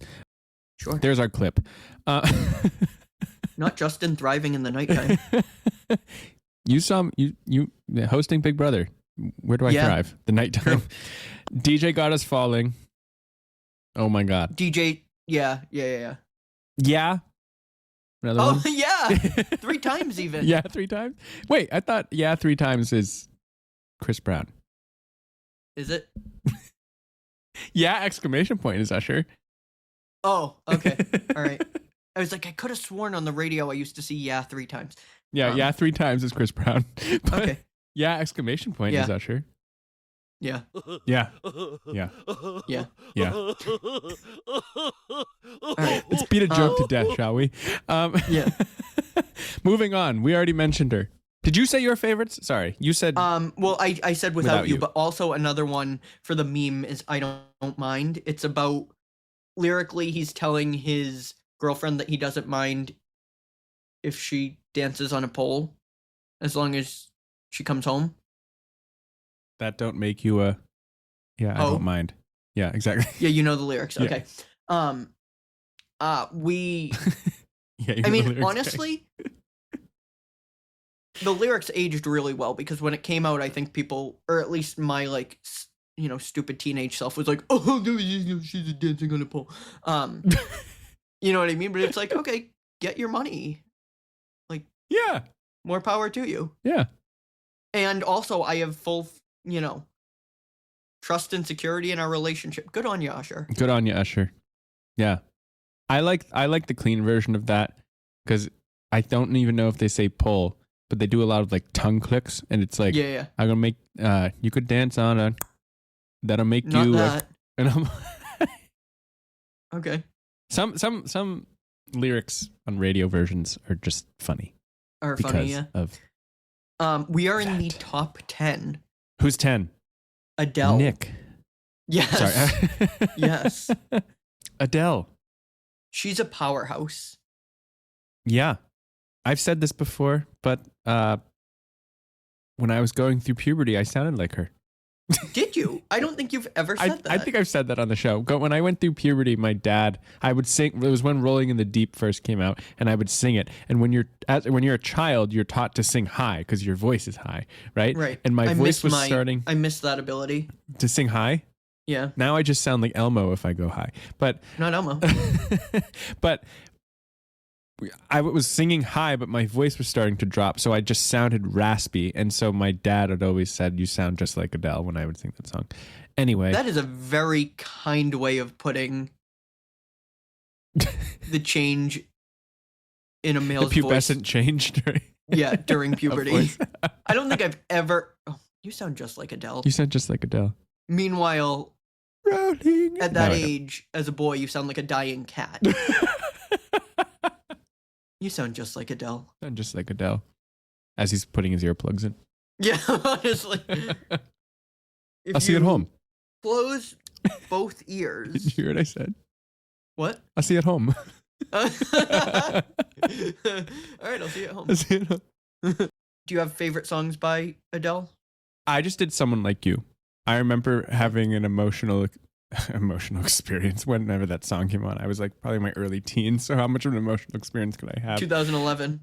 Sure. There's our clip. Not Justin thriving in the nighttime. You saw you hosting Big Brother. Where do I thrive? The nighttime. DJ Got Us Falling. Oh my God. DJ. Yeah. Yeah. Another one? Oh yeah. 3 times even. Yeah, 3 times. Wait, I thought 3 times is Chris Brown. Is it? Yeah! Exclamation point is Usher. Oh, okay. All right. I was like, I could have sworn on the radio I used to see 3 times. Yeah, 3 times is Chris Brown. But Okay. yeah, exclamation point is Usher. Yeah. Yeah. Yeah. Yeah. Yeah. All right. Let's beat a joke to death, shall we? Yeah. Moving on. We already mentioned her. Did you say your favorites? Sorry, you said. Well, I said without you, You. but also another one for the meme is I don't mind. It's about lyrically, he's telling his girlfriend that he doesn't mind if she dances on a pole as long as she comes home. That don't make you a. Yeah, I don't mind. Yeah, exactly. Yeah, you know the lyrics. Yeah. Okay. We. Yeah, I mean, honestly, the lyrics aged really well because when it came out, I think people, or at least my like, stupid teenage self was like, "Oh, she's dancing on a pole." You know what I mean? But it's like, okay, get your money. Like, yeah, more power to you. Yeah. And also, I have full, trust and security in our relationship. Good on you, Usher. Good on you, Usher. Yeah, I like the clean version of that because I don't even know if they say pull, but they do a lot of like tongue clicks, and it's like, Yeah. I'm gonna make you could dance on a that'll make Not you that. and I'm Okay. some lyrics on radio versions are just funny. Are because funny, yeah. Of we are in the top 10. Who's 10? Adele. Nick. Yes. Sorry. Yes. Adele. She's a powerhouse. Yeah. I've said this before, but when I was going through puberty, I sounded like her. Did you? I don't think you've ever said that. I think I've said that on the show. When I went through puberty, my dad, I would sing. It was when Rolling in the Deep first came out, and I would sing it. And when you're a child, you're taught to sing high because your voice is high, right? Right. And my voice was starting I missed that ability. to sing high. Yeah. Now I just sound like Elmo if I go high. But Not Elmo. but I was singing high, but my voice was starting to drop, so I just sounded raspy. And so my dad had always said, "You sound just like Adele" when I would sing that song. Anyway, That is a very kind way of putting the change in a the male's pubescent voice. change during During puberty. voice. I don't think I've ever. Oh, you sound just like Adele. You sound just like Adele. Meanwhile, Rolling. at that age, as a boy, you sound like a dying cat. You sound just like Adele. Sound just like Adele, as he's putting his earplugs in. Yeah, honestly. If I'll see you at home. Close both Did ears. you hear what I said? What? I'll see you at home. All right, I'll see you at home. I'll see you at home. Do you have favorite songs by Adele? I just did Someone Like You. I remember having an emotional experience whenever that song came on. I was like probably in my early teens, so how much of an emotional experience could I have? 2011.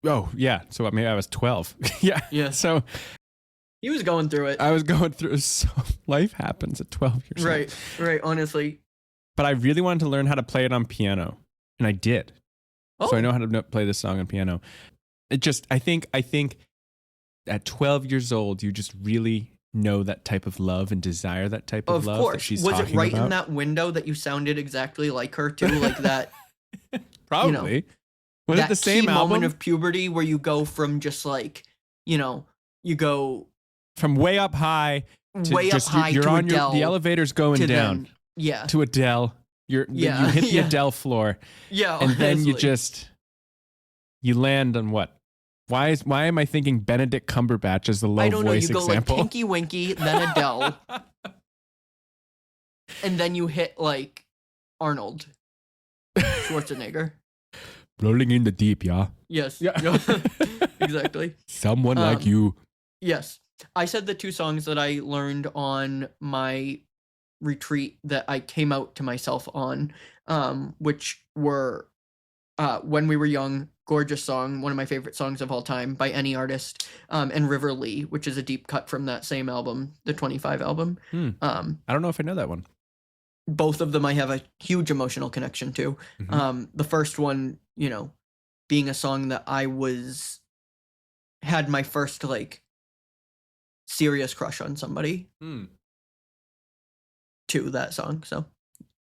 Oh, yeah. So maybe I was 12. Yeah. Yeah. So He was going through it. I was going through, so life happens at 12 years old. Right, honestly. But I really wanted to learn how to play it on piano, and I did. Oh. So I know how to play this song on piano. It just, I think at 12 years old, you just really know that type of love and desire that type of love that she's Was talking it right about. in that window that you sounded exactly like her too? Like that? Probably. Was that it the same key album? moment of puberty where you go from just like, you go From way up high to way just, up high you're to on Adele. the elevator's going to down then, to Adele. You hit the yeah. Adele floor, Yeah. and then honestly. you land on what? Why am I thinking Benedict Cumberbatch as the low I don't know. voice You go example? like Tinky Winky, then Adele, and then you hit like Arnold Schwarzenegger. Rolling in the deep, yeah. Yes. Yeah. Exactly. Someone like you. Yes. I said the two songs that I learned on my retreat that I came out to myself on, which were When We Were Young, gorgeous song, one of my favorite songs of all time by any artist, and River Lee, which is a deep cut from that same album, the 25 album. I don't know if I know that one. Both of them I have a huge emotional connection to. Mhm. The first one, being a song that I had my first like serious crush on somebody to that song. So,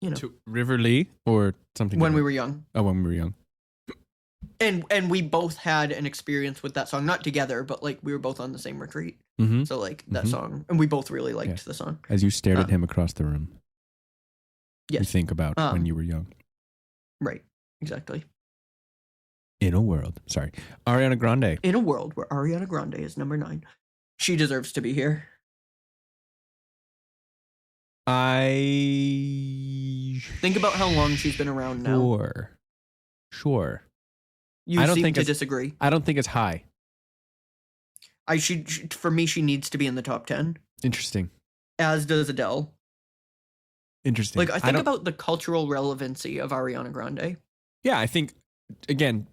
To River Lee or something When different? We Were Young. Oh, When We Were Young. And we both had an experience with that song, not together, but like we were both on the same retreat. Mm-hmm. So like that song, and we both really liked the song. As you stared at him across the room. Yes. You think about when you were young. Right. Exactly. In a world. Sorry. Ariana Grande. In a world where Ariana Grande is number 9. She deserves to be here. Think about how long she's been around now. Sure. You seem to disagree. I don't think it's high. For me, she needs to be in the top 10. Interesting. As does Adele. Interesting. Like, I think about the cultural relevancy of Ariana Grande. Yeah, I think, again,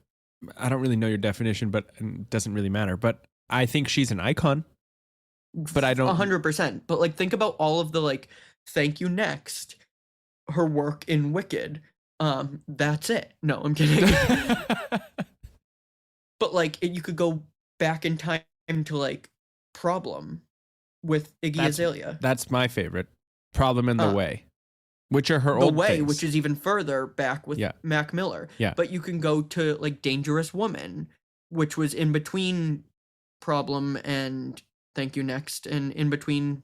I don't really know your definition, but it doesn't really matter. But I think she's an icon. But I don't... 100%. But, like, think about all of the, like, Thank You Next, her work in Wicked. That's it. No, I'm kidding. But, like, you could go back in time to, like, Problem with Iggy Azalea. That's my favorite. Problem in the Way. Which are her old The Way, things. which is even further back with Mac Miller. Yeah. But you can go to, like, Dangerous Woman, which was in between Problem and Thank You Next. And in between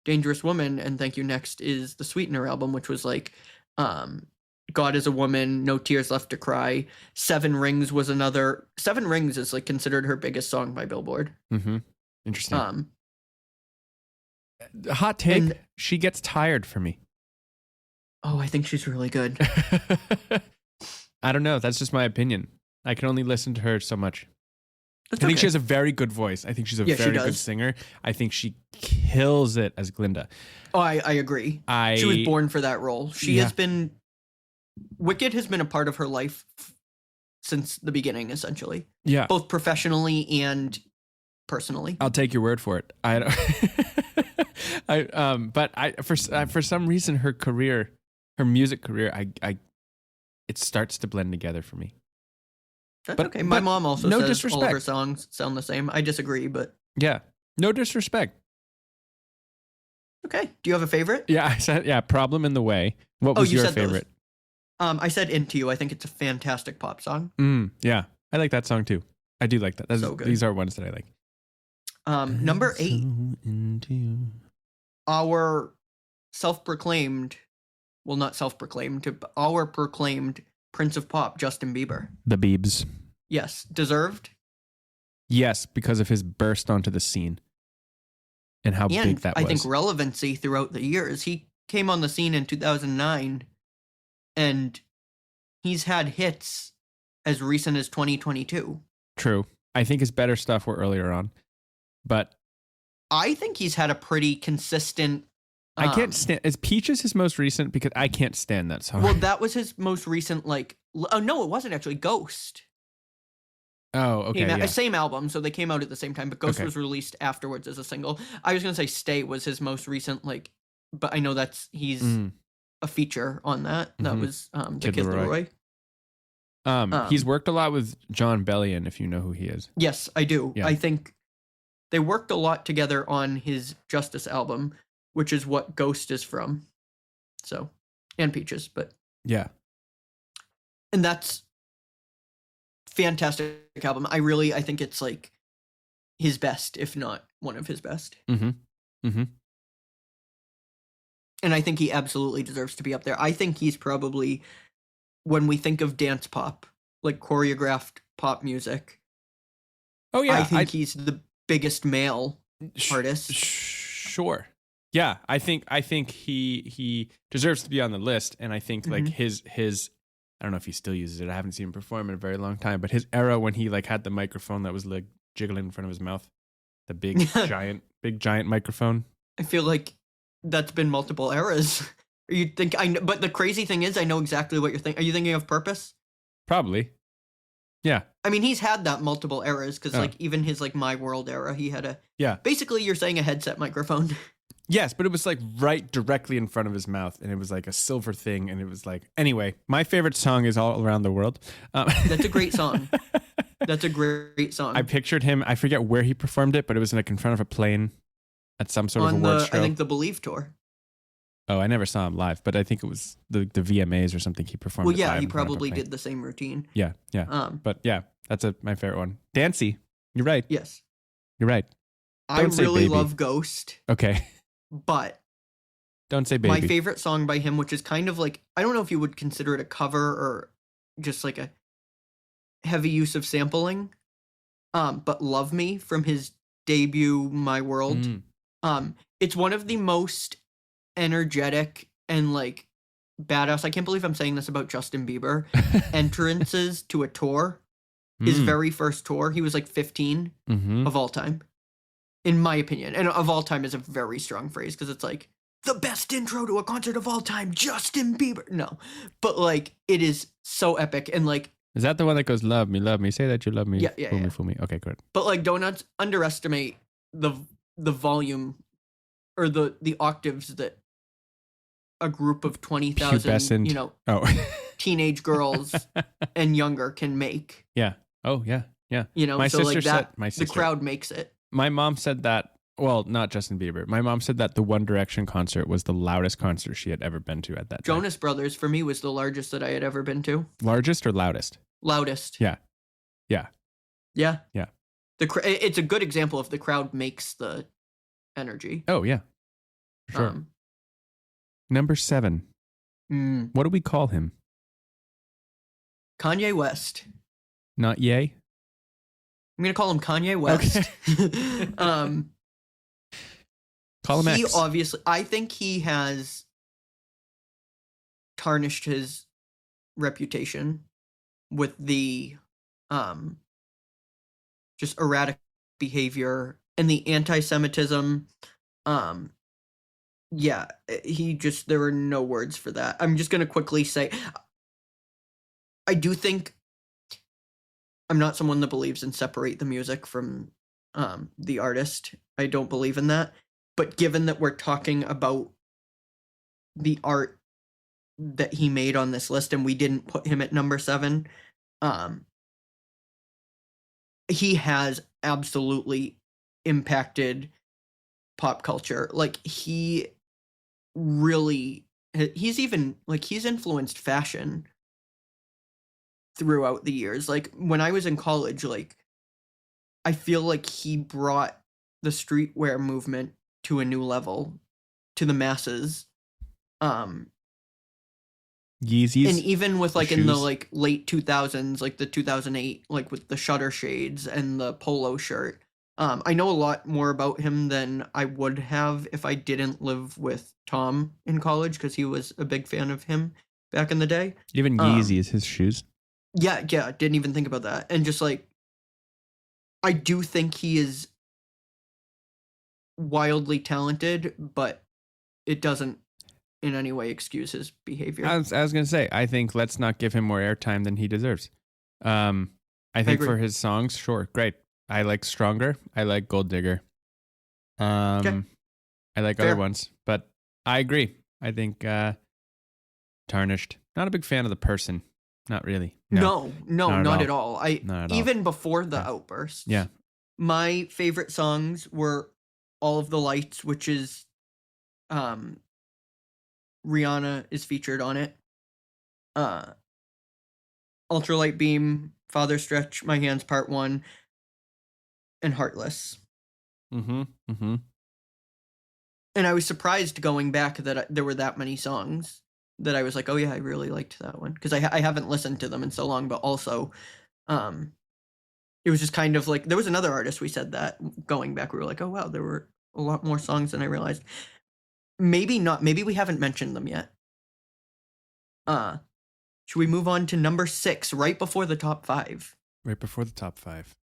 Dangerous Woman and Thank You Next is the Sweetener album, which was, like, God Is a Woman, No Tears Left to Cry. 7 Rings was another. 7 Rings is, like, considered her biggest song by Billboard. Mm-hmm. Interesting. Hot take, she gets tired for me. Oh, I think she's really good. I don't know. That's just my opinion. I can only listen to her so much. That's I think she has a very good voice. I think she's a very good singer. I think she kills it as Glinda. Oh, I agree. She was born for that role. She has been... Wicked has been a part of her life since the beginning, essentially. Yeah. Both professionally and personally. I'll take your word for it. For some reason, her music career, it starts to blend together for me. That's okay. My mom also says all of her songs sound the same. I disagree, but... Yeah. No disrespect. Okay. Do you have a favorite? Yeah, I said, Problem in the Way. What was your favorite? I said Into You. I think it's a fantastic pop song. Yeah. I like that song too. I do like that. So good. These are ones that I like. Number 8. So into you. Our self-proclaimed, well, not self-proclaimed, but our proclaimed Prince of Pop, Justin Bieber. The Biebs. Yes. Deserved? Yes, because of his burst onto the scene. And how big that was. I think relevancy throughout the years. He came on the scene in 2009, and he's had hits as recent as 2022. True. I think his better stuff were earlier on. But I think he's had a pretty consistent... I can't stand... Is Peaches his most recent? Because I can't stand that song. Well, that was his most recent, like... Oh, no, it wasn't actually. Ghost. Oh, okay. Same album, so they came out at the same time, but Ghost was released afterwards as a single. I was going to say Stay was his most recent, like... But I know he's a feature on that. That was the Kid Laroi. He's worked a lot with John Bellion, if you know who he is. Yes, I do. Yeah. I think they worked a lot together on his Justice album, which is what Ghost is from. So, and Peaches, but... Yeah. And that's fantastic album. I think it's like his best, if not one of his best. Mm-hmm. Mm-hmm. And I think he absolutely deserves to be up there. I think he's probably, when we think of dance pop, like choreographed pop music. Oh yeah, I think he's the biggest male artist. Sure. Yeah, I think he deserves to be on the list, and I think like his I don't know if he still uses it. I haven't seen him perform in a very long time, but his era when he like had the microphone that was like jiggling in front of his mouth, the big giant microphone. I feel like that's been multiple eras. You think but the crazy thing is, I know exactly what you're thinking. Are you thinking of Purpose? Probably. Yeah. I mean, he's had that multiple eras because like even his like My World era, he had a Basically, you're saying a headset microphone. Yes, but it was like right directly in front of his mouth, and it was like a silver thing, and it was like... Anyway, my favorite song is All Around the World. That's a great song. That's a great song. I pictured him, I forget where he performed it, but it was like in front of a plane at some sort of award show. I think the Believe tour. Oh, I never saw him live, but I think it was the VMAs or something he performed. Well, it yeah, live he in front of a probably crowd. did the same routine. Yeah, yeah. But yeah, that's my favorite one. Dancy. You're right. Yes. You're right. I Don't say really baby. love Ghost, Okay. but Don't say baby. my favorite song by him, which is kind of like, I don't know if you would consider it a cover or just like a heavy use of sampling, but Love Me from his debut My World. It's one of the most energetic and like badass, I can't believe I'm saying this about Justin Bieber, entrances to a tour. His very first tour, he was like 15 of all time, in my opinion. And of all time is a very strong phrase because it's like the best intro to a concert of all time, Justin Bieber. No, but like it is so epic. And like, is that the one that goes, love me, say that you love me, yeah. fool me. Okay, good. But like, don't underestimate the volume or the octaves that a group of 20,000, teenage girls and younger can make. Yeah. Oh, yeah. Yeah. My so sister like that, said, my sister, the crowd makes it. My mom said that, well, not Justin Bieber. My mom said that the One Direction concert was the loudest concert she had ever been to at that time. Jonas Brothers, for me, was the largest that I had ever been to. Largest or loudest? Loudest. Yeah. Yeah. Yeah. Yeah. It's a good example of the crowd makes the energy. Oh, yeah. For sure. Number 7. What do we call him? Kanye West. Not Ye? I'm going to call him Kanye West. Okay. Call him X. Obviously, I think he has tarnished his reputation with the just erratic behavior and the anti-Semitism. Yeah, there were no words for that. I'm just going to quickly say, I do think I'm not someone that believes in separate the music from the artist. I don't believe in that. But given that we're talking about the art that he made on this list and we didn't put him at number 7, he has absolutely impacted pop culture. Like he's influenced fashion throughout the years. Like when I was in college, like I feel like he brought the streetwear movement to a new level to the masses. Yeezys. And even with like in the like late 2000s, like the 2008, like with the shutter shades and the polo shirt. I know a lot more about him than I would have if I didn't live with Tom in college because he was a big fan of him back in the day. Even Yeezy is his shoes. Yeah, didn't even think about that. And just like, I do think he is wildly talented, but it doesn't in any way excuse his behavior. I was going to say, I think let's not give him more airtime than he deserves. I think for his songs, sure, great. I like Stronger. I like Gold Digger. I like other ones, but I agree. I think tarnished. Not a big fan of the person. Not really. No, not at all. Even before the Yeah. outbursts. Yeah. My favorite songs were All of the Lights, which is Rihanna is featured on it. Ultralight Beam, Father Stretch My Hands Part 1, and Heartless. And I was surprised going back that there were that many songs that I was like, oh yeah, I really liked that one. Because I haven't listened to them in so long, but also it was just kind of like, there was another artist we said that going back, we were like, oh wow, there were a lot more songs than I realized. Maybe not, maybe we haven't mentioned them yet. Should we move on to number 6, right before the top 5? Right before the top 5.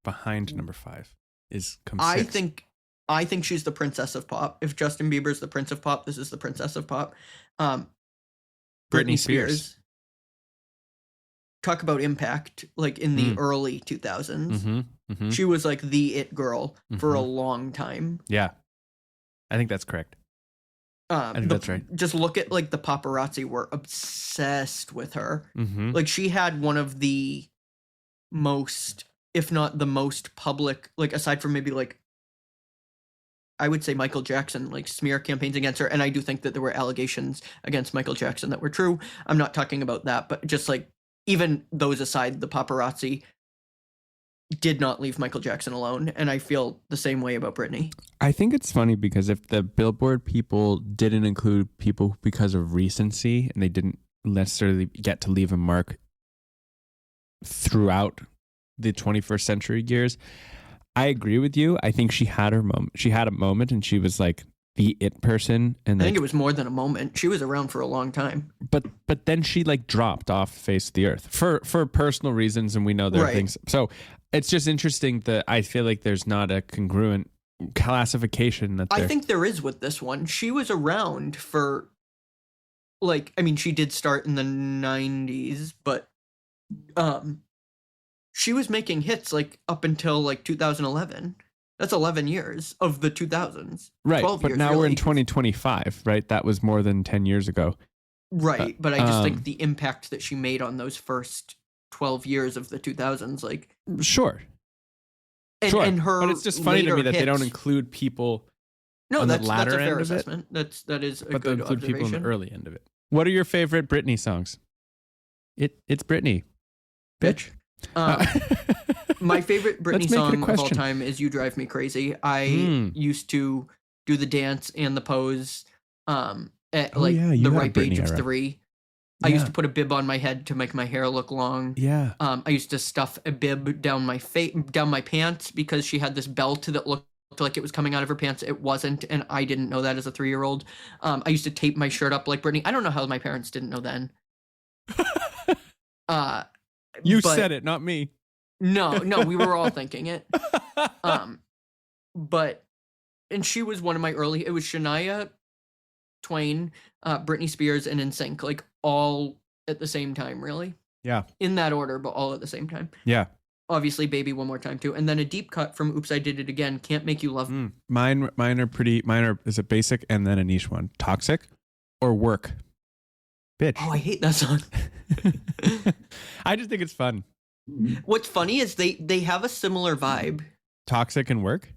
Behind number 5 is come 6. I think she's the princess of pop. If Justin Bieber's the prince of pop, this is the princess of pop. Britney Spears. Talk about impact, like in the early 2000s. She was like the it girl for a long time. Yeah. I think that's correct. I think that's right. Just look at like the paparazzi were obsessed with her. Like she had one of the most, if not the most public, like aside from maybe like, I would say Michael Jackson, like smear campaigns against her. And I do think that there were allegations against Michael Jackson that were true. I'm not talking about that, but just like even those aside, the paparazzi did not leave Michael Jackson alone. And I feel the same way about Britney. I think it's funny because if the Billboard people didn't include people because of recency and they didn't necessarily get to leave a mark throughout the 21st century years, I agree with you. I think she had her moment. She had a moment and she was like the it person. And I think it was more than a moment. She was around for a long time. But then she like dropped off the face of the earth for personal reasons. And we know there are things. So it's just interesting that I feel like there's not a congruent classification that I think there is with this one. She was around for like, I mean, she did start in the 90s, but she was making hits like up until like 2011. That's 11 years of the 2000s. Right. 12 but years, now really. we're in 2025, right? That was more than 10 years ago. Right. But I just think the impact that she made on those first 12 years of the 2000s, like. Sure. And her. But it's just funny to me that they don't include people on the latter that's a fair end assessment. of it. That is a but they good include people observation. on the early end of it. What are your favorite Britney songs? It's Britney. Bitch. My favorite Britney Let's make it a song of all question. time is "You Drive Me Crazy." I used to do the dance and the pose at the ripe age of 3. I used to put a bib on my head to make my hair look long. Yeah. I used to stuff a bib down my pants because she had this belt that looked like it was coming out of her pants. It wasn't, and I didn't know that as a 3-year-old. I used to tape my shirt up like Britney. I don't know how my parents didn't know then. You said it, not me. No, we were all thinking it. But she was one of my early. It was Shania Twain, Britney Spears, and NSYNC, like all at the same time, really. Yeah. In that order, but all at the same time. Yeah. Obviously, Baby One More Time too, and then a deep cut from Oops, I Did It Again. Can't Make You Love Me. Mine are pretty. Mine are is a basic and then a niche one. Toxic or Work. Bitch. Oh, I hate that song. I just think it's fun. What's funny is they have a similar vibe. Toxic and Work.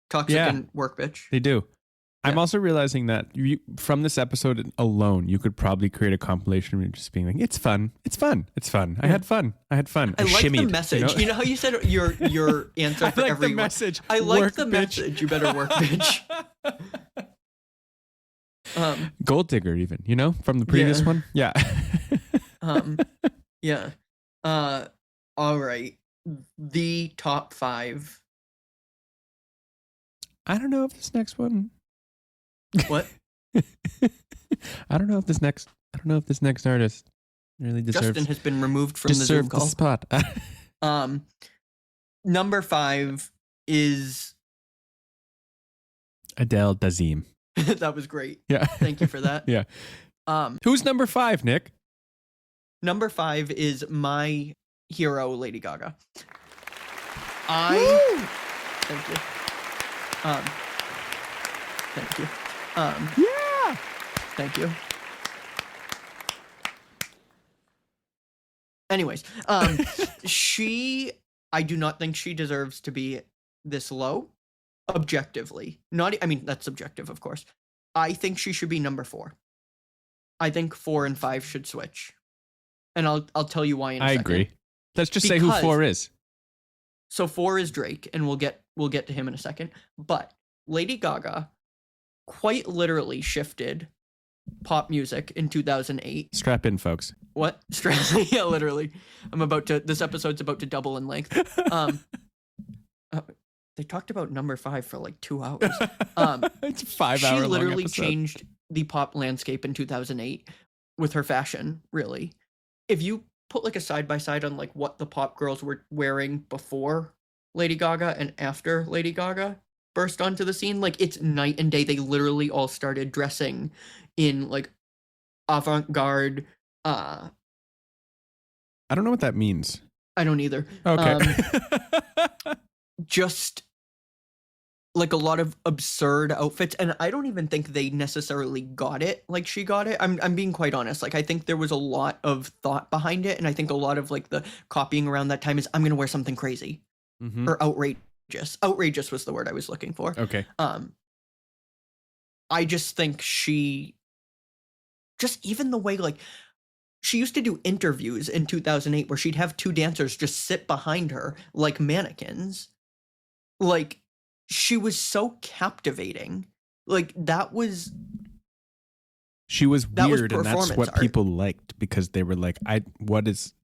Toxic and Work, bitch. They do. Yeah. I'm also realizing that from this episode alone, you could probably create a compilation of just being like, it's fun. It's fun. It's fun. I had fun. I had fun. I like the shimmied, message. You know how you said your answer for I like every the message. I like Work, the bitch. message. You better work, bitch. Gold Digger, even, from the previous one. Yeah. Yeah. All right. The top 5. I don't know if this next one. What? I don't know if this next artist really deserves. Justin has been removed from the Zoom call. spot. Number 5 is Adele Dazeem. that was great. Yeah. Thank you for that. Yeah. Who's number 5, Nick? Number 5 is my hero, Lady Gaga. Thank you. Thank you. Yeah. Thank you. Anyways, I do not think she deserves to be this low, objectively. That's subjective, of course. I think she should be number 4. I think 4 and 5 should switch. And I'll tell you why in a second. I agree. Let's just say who 4 is. So 4 is Drake, and we'll get to him in a second. But Lady Gaga quite literally shifted pop music in 2008. Strap in, folks. What? Yeah, literally. This episode's about to double in length. They talked about number 5 for like 2 hours. It's a 5-hour long She literally episode. changed the pop landscape in 2008 with her fashion, really. If you put like a side by side on like what the pop girls were wearing before Lady Gaga and after Lady Gaga burst onto the scene, like it's night and day. They literally all started dressing in like avant-garde. I don't know what that means. I don't either. Okay. Just like a lot of absurd outfits, and I don't even think they necessarily got it like she got it. I'm being quite honest. Like I think there was a lot of thought behind it, and I think a lot of like the copying around that time is I'm gonna wear something crazy or outrageous. Outrageous was the word I was looking for. Okay. I just think just even the way, like, she used to do interviews in 2008 where she'd have two dancers just sit behind her like mannequins. Like, she was so captivating. Like, she was that was weird, and that's performance what art. people liked, because they were like,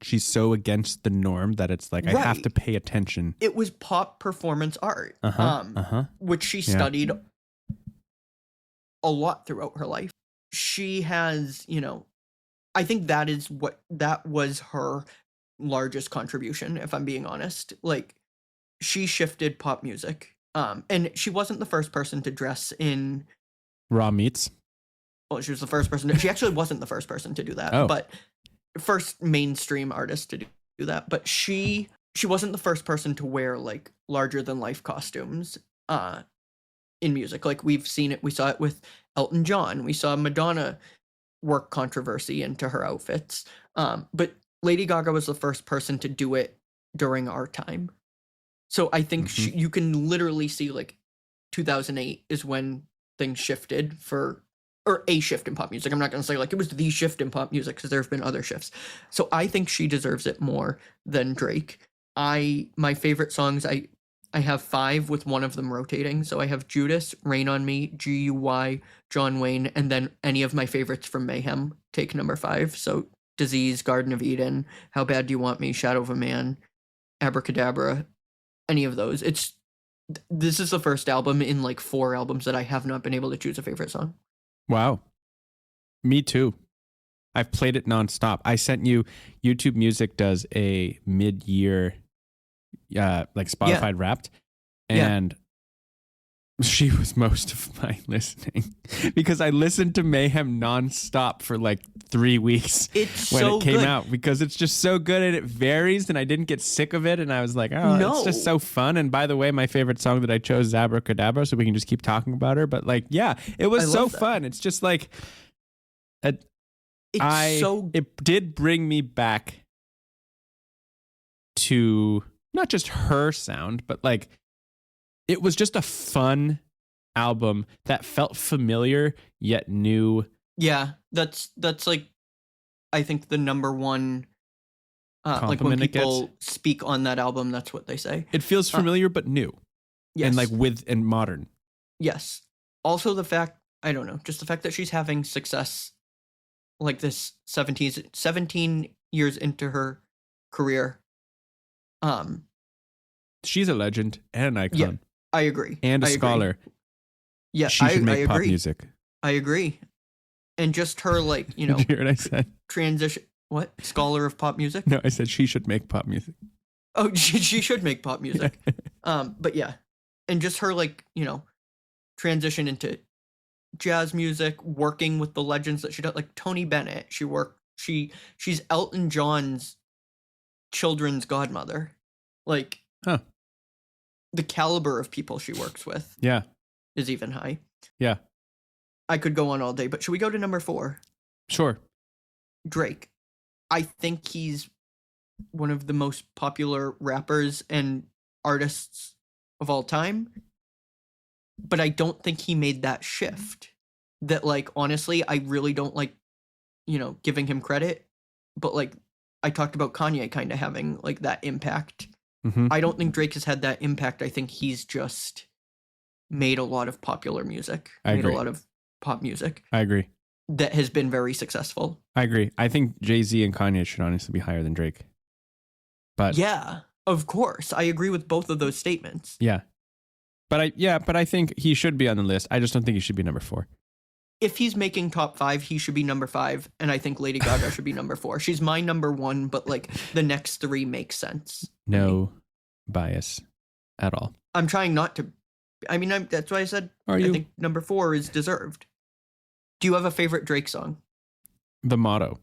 she's so against the norm that it's like, I have Right. to pay attention. It was pop performance art, which she Yeah. studied a lot throughout her life. She has, I think that was her largest contribution, if I'm being honest. Like, she shifted pop music. And she wasn't the first person to dress in Raw meats. well, she was the first person she actually wasn't the first person to do that, Oh. but first mainstream artist to do that. But she wasn't the first person to wear like larger than life costumes in music. Like, we saw it with Elton John. We saw Madonna work controversy into her outfits. But Lady Gaga was the first person to do it during our time. So I think you can literally see, like, 2008 is when things shifted or a shift in pop music. I'm not going to say like it was the shift in pop music, because there have been other shifts. So I think she deserves it more than Drake. My favorite songs, I have 5 with one of them rotating. So I have Judas, Rain on Me, GUY, John Wayne, and then any of my favorites from Mayhem take number 5. So Disease, Garden of Eden, How Bad Do You Want Me, Shadow of a Man, Abracadabra, any of those. This is the first album in like 4 albums that I have not been able to choose a favorite song. Wow. Me too. I've played it nonstop. I sent you, YouTube Music does a mid-year like Spotify Wrapped, and she was most of my listening, because I listened to Mayhem nonstop for like 3 weeks when it came out, because it's just so good and it varies, and I didn't get sick of it, and I was like, it's just so fun. And by the way, my favorite song that I chose is Abracadabra, so we can just keep talking about her. But like, yeah, it was so fun. It's just like it did bring me back to not just her sound, but like, it was just a fun album that felt familiar yet new. Yeah, that's like, I think the number one like when Compliment people speak on that album, that's what they say. It feels familiar but new. Yes. And like and modern. Yes. Also the fact, I don't know, just the fact that she's having success like this 17 years into her career. She's a legend and an icon. Yeah, I agree. And a scholar. Yeah, she should make pop music. I agree. And just her, like, Did you hear what I said? Transition. What? Scholar of pop music? No, I said she should make pop music. Oh, she should make pop music. But yeah. And just her, like, transition into jazz music, working with the legends that she does, like Tony Bennett. She's Elton John's children's godmother. Like, the caliber of people she works with is even high. Yeah. I could go on all day, but should we go to number 4? Sure. Drake. I think he's one of the most popular rappers and artists of all time, but I don't think he made that shift. That, like, honestly, I really don't like, giving him credit, but like I talked about Kanye kind of having like that impact. Mm-hmm. I don't think Drake has had that impact. I think he's just made a lot of popular music. I agree. A lot of pop music. I agree. That has been very successful. I agree. I think Jay-Z and Kanye should honestly be higher than Drake. But yeah, of course. I agree with both of those statements. Yeah. But I think he should be on the list. I just don't think he should be number 4. If he's making top 5, he should be number 5, and I think Lady Gaga should be number 4. She's my number 1, but like the next 3 make sense. No bias at all. I'm trying not to. I mean, that's why I said I think number 4 is deserved. Do you have a favorite Drake song? The Motto.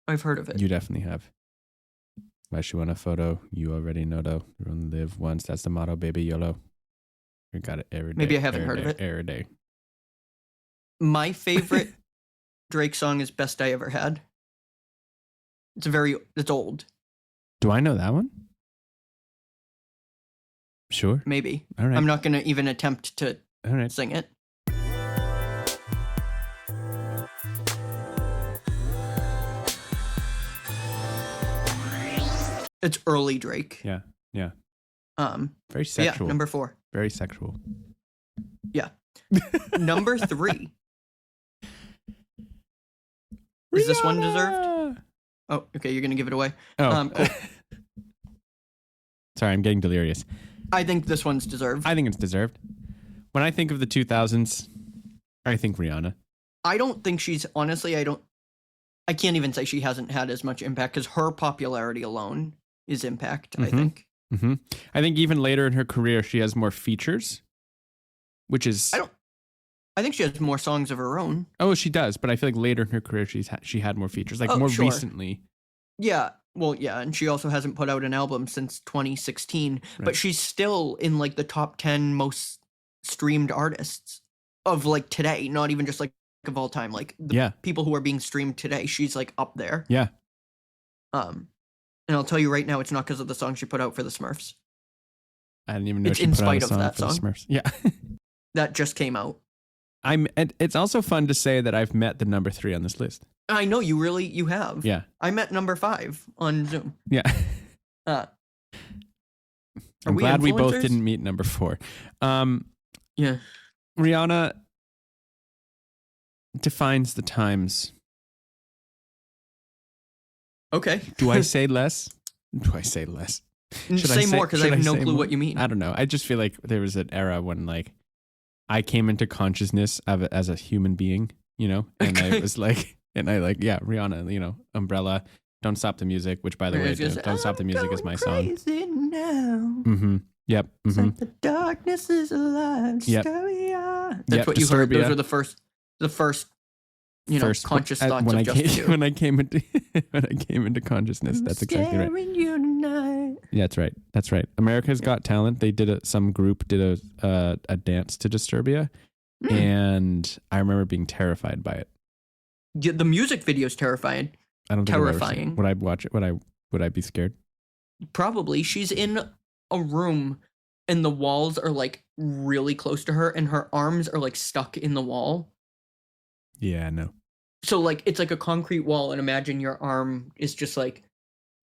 I've heard of it. You definitely have. Unless you want a photo, you already know though. You only live once. That's the motto, baby. YOLO. You got it every day. Maybe I haven't heard of it. Every day. My favorite Drake song is Best I Ever Had. It's old. Do I know that one? Sure. Maybe. All right. I'm not going to even attempt to sing it. It's early Drake. Yeah. Yeah. Very But yeah, sexual. number 4. Very sexual. Yeah. Number 3. Is this one deserved? Oh, okay, you're gonna give it away. Oh. Cool. Sorry, I'm getting delirious. I think this one's deserved. I think it's deserved. When I think of the 2000s, I think Rihanna. I don't think she's honestly. I can't even say she hasn't had as much impact because her popularity alone is impact. I think. Mm-hmm. I think even later in her career, she has more features, which is. I think she has more songs of her own. Oh, she does, but I feel like later in her career, she had more features, like more sure. recently. Yeah, well, yeah, and she also hasn't put out an album since 2016, Right. but she's still in like the top 10 most streamed artists of like today, not even just like of all time. Like the people who are being streamed today, she's like up there. Yeah. And I'll tell you right now, it's not because of the song she put out for the Smurfs. I didn't even know it's she in put out spite a of song that for the song. Smurfs. Yeah. That just came out. It's also fun to say that I've met the number 3 on this list. I know you have. Yeah. I met number 5 on Zoom. Yeah. I'm glad we both didn't meet number 4. Yeah. Rihanna defines the times. Okay. Do I say less? Do I say less? Say more because I have no clue what you mean. I don't know. I just feel like there was an era when like I came into consciousness as a human being, you know, and I was like, Rihanna, Umbrella, Don't Stop the Music, which by the way, Don't Stop the Music is my song. Now. Mm-hmm. Yep. Mm-hmm. Like the darkness is alive. Yep. That's what you heard. Those were the first, conscious thoughts when of I Just came, You. when I came into consciousness. That's exactly right. You tonight. Yeah, that's right. America's Got Talent. They did some group did a dance to Disturbia, and I remember being terrified by it. Yeah, the music video is terrifying. I don't think terrifying. Would I watch it? Would I be scared? Probably. She's in a room and the walls are like really close to her and her arms are like stuck in the wall. Yeah, no. So like it's like a concrete wall and imagine your arm is just like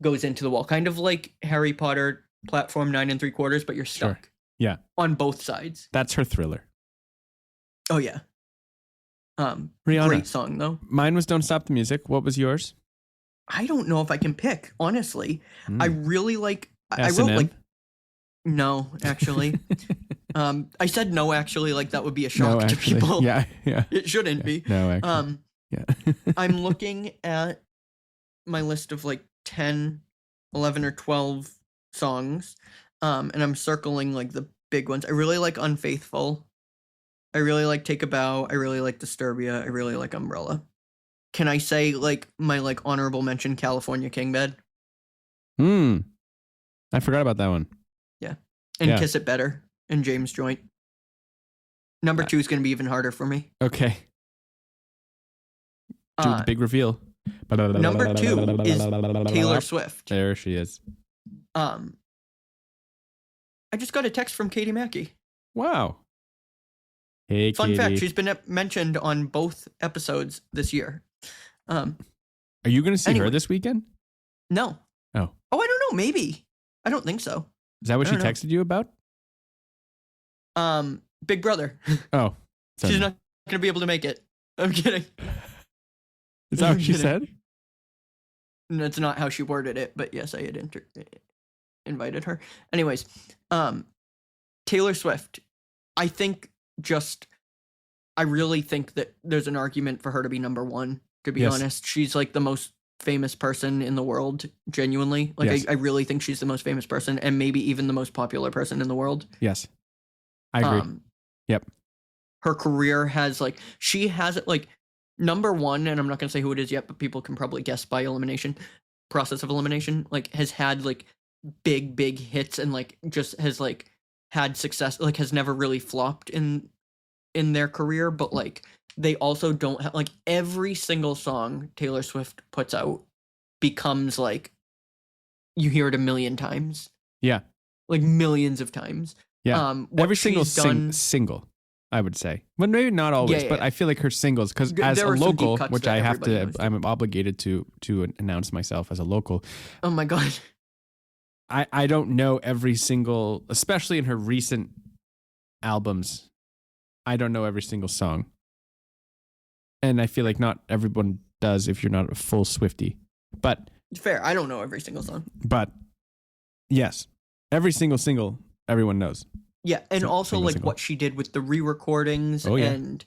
goes into the wall. Kind of like Harry Potter platform 9 3/4, but you're stuck. Sure. Yeah. On both sides. That's her Thriller. Oh yeah. Rihanna. Great song though. Mine was Don't Stop the Music. What was yours? I don't know if I can pick, honestly. I really like I S&M? wrote like no, actually. I said no, actually, like that would be a shock to people. Yeah. It shouldn't be. No, actually. Yeah. I'm looking at my list of like 10, 11 or 12 songs. And I'm circling like the big ones. I really like Unfaithful. I really like Take a Bow. I really like Disturbia. I really like Umbrella. Can I say like my like honorable mention California King Bed? I forgot about that one. Yeah. And Kiss It Better and James Joint. Number 2 is going to be even harder for me. Okay. Do the big reveal. Number 2 is Taylor Swift. There she is. I just got a text from Katie Mackey. Wow. Hey, Fun Katie. fact, she's been mentioned on both episodes this year. Are you going to see her this weekend? No. Oh, I don't know. Maybe. I don't think so. Is that what she texted you about? Big Brother. Oh. She's not going to be able to make it. I'm kidding. Is that what she said? That's not how she worded it, but yes, I had invited her. Anyways, Taylor Swift. I really think that there's an argument for her to be number 1, to be honest. She's like the most famous person in the world, genuinely. Like, I really think she's the most famous person and maybe even the most popular person in the world. Yes. I agree. Yep. Her career has like, she has it like number 1, and I'm not going to say who it is yet, but people can probably guess by process of elimination, like has had like big hits and like just has like had success, like has never really flopped in their career, but like they also don't have like every single song Taylor Swift puts out becomes like you hear it a million times. Yeah. Like millions of times. Yeah. Every single single, I would say. Well, maybe not always, but I feel like her singles, because as a local, which I'm obligated to announce myself as a local. Oh my God. I don't know every single, especially in her recent albums. I don't know every single song. And I feel like not everyone does if you're not a full Swiftie. But Fair. I don't know every single song. But yes, every single everyone knows. Yeah, and also like what she did with the re-recordings and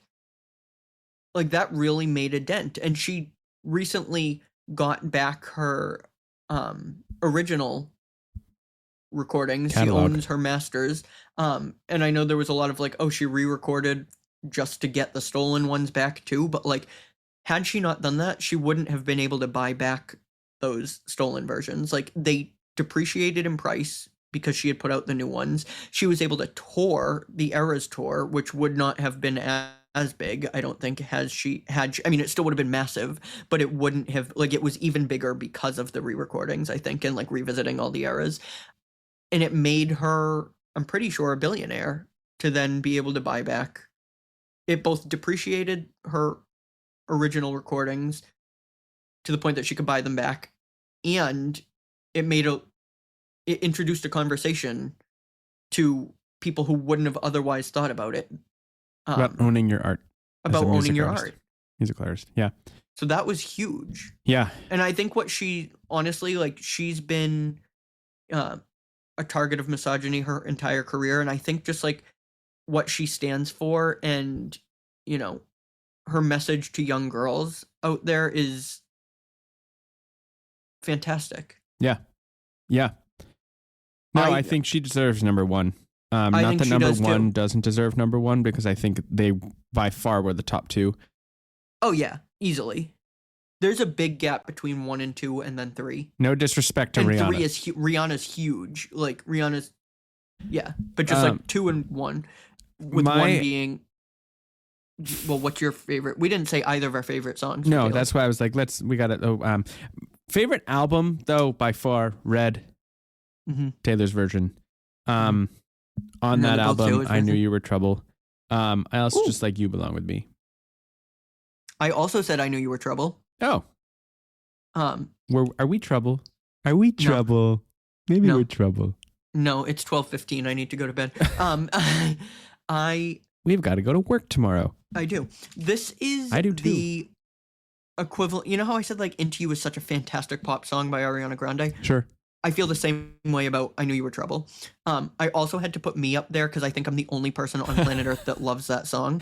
like that really made a dent. And she recently got back her original recordings. Catalog. She owns her masters. And I know there was a lot of like, oh, she re-recorded just to get the stolen ones back too. But like, had she not done that, she wouldn't have been able to buy back those stolen versions. Like they depreciated in price because she had put out the new ones. She was able to tour the Eras tour, which would not have been as big, I don't think, has she had. I mean, it still would have been massive, but it wouldn't have, like, it was even bigger because of the re-recordings, I think, and like revisiting all the eras. And it made her, I'm pretty sure, a billionaire to then be able to buy back. It both depreciated her original recordings to the point that she could buy them back, and it introduced a conversation to people who wouldn't have otherwise thought about it. About owning your art. About owning your art. Musical artist. Yeah. So that was huge. Yeah. And I think what she, honestly, like, she's been a target of misogyny her entire career. And I think just like what she stands for and, you know, her message to young girls out there is fantastic. Yeah. Yeah. No, I think she deserves number one. Not that number one doesn't deserve number one, because I think they by far were the top two. Oh, yeah. Easily. There's a big gap between 1 and 2 and then 3. No disrespect to Rihanna. 3 is Rihanna's huge. Like, Rihanna's, yeah. But just like 2 and 1. With 1 being, well, what's your favorite? We didn't say either of our favorite songs. No, that's why I was like, we got to, favorite album, though, by far, Red. Mm-hmm. Taylor's version. On that album, I Knew You Were Trouble. I also just like You Belong With Me. I also said I Knew You Were Trouble. Oh. Are we trouble? Are we trouble? No. Maybe we're trouble. No, it's 12:15. I need to go to bed. We've got to go to work tomorrow. I do. This is I do too. The equivalent. You know how I said like Into You is such a fantastic pop song by Ariana Grande? Sure. I feel the same way about I Knew You Were Trouble. I also had to put Me up there because I think I'm the only person on planet Earth that loves that song.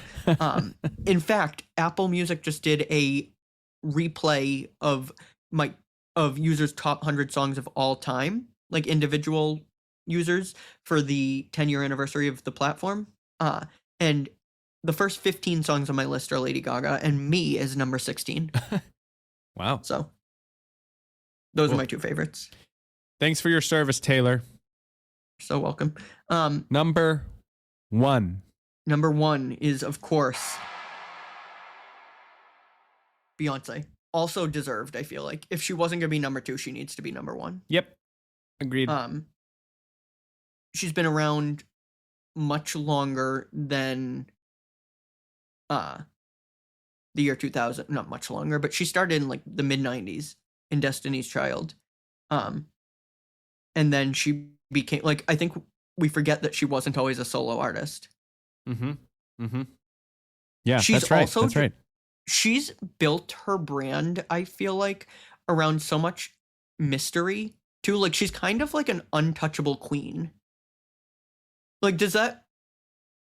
In fact, Apple Music just did a replay of users' top 100 songs of all time, like individual users, for the 10-year anniversary of the platform. And the first 15 songs on my list are Lady Gaga, and Me is number 16. Wow. So those are my two favorites. Thanks for your service, Taylor. You're so welcome. Number 1. Number 1 is, of course, Beyonce. Also deserved, I feel like. If she wasn't going to be number 2, she needs to be number 1. Yep. Agreed. She's been around much longer than the year 2000. Not much longer, but she started in like the mid-90s in Destiny's Child. And then she became, like, I think we forget that she wasn't always a solo artist. Mm-hmm. Mm-hmm. Yeah, that's right. She's built her brand, I feel like, around so much mystery, too. Like, she's kind of like an untouchable queen. Like, does that,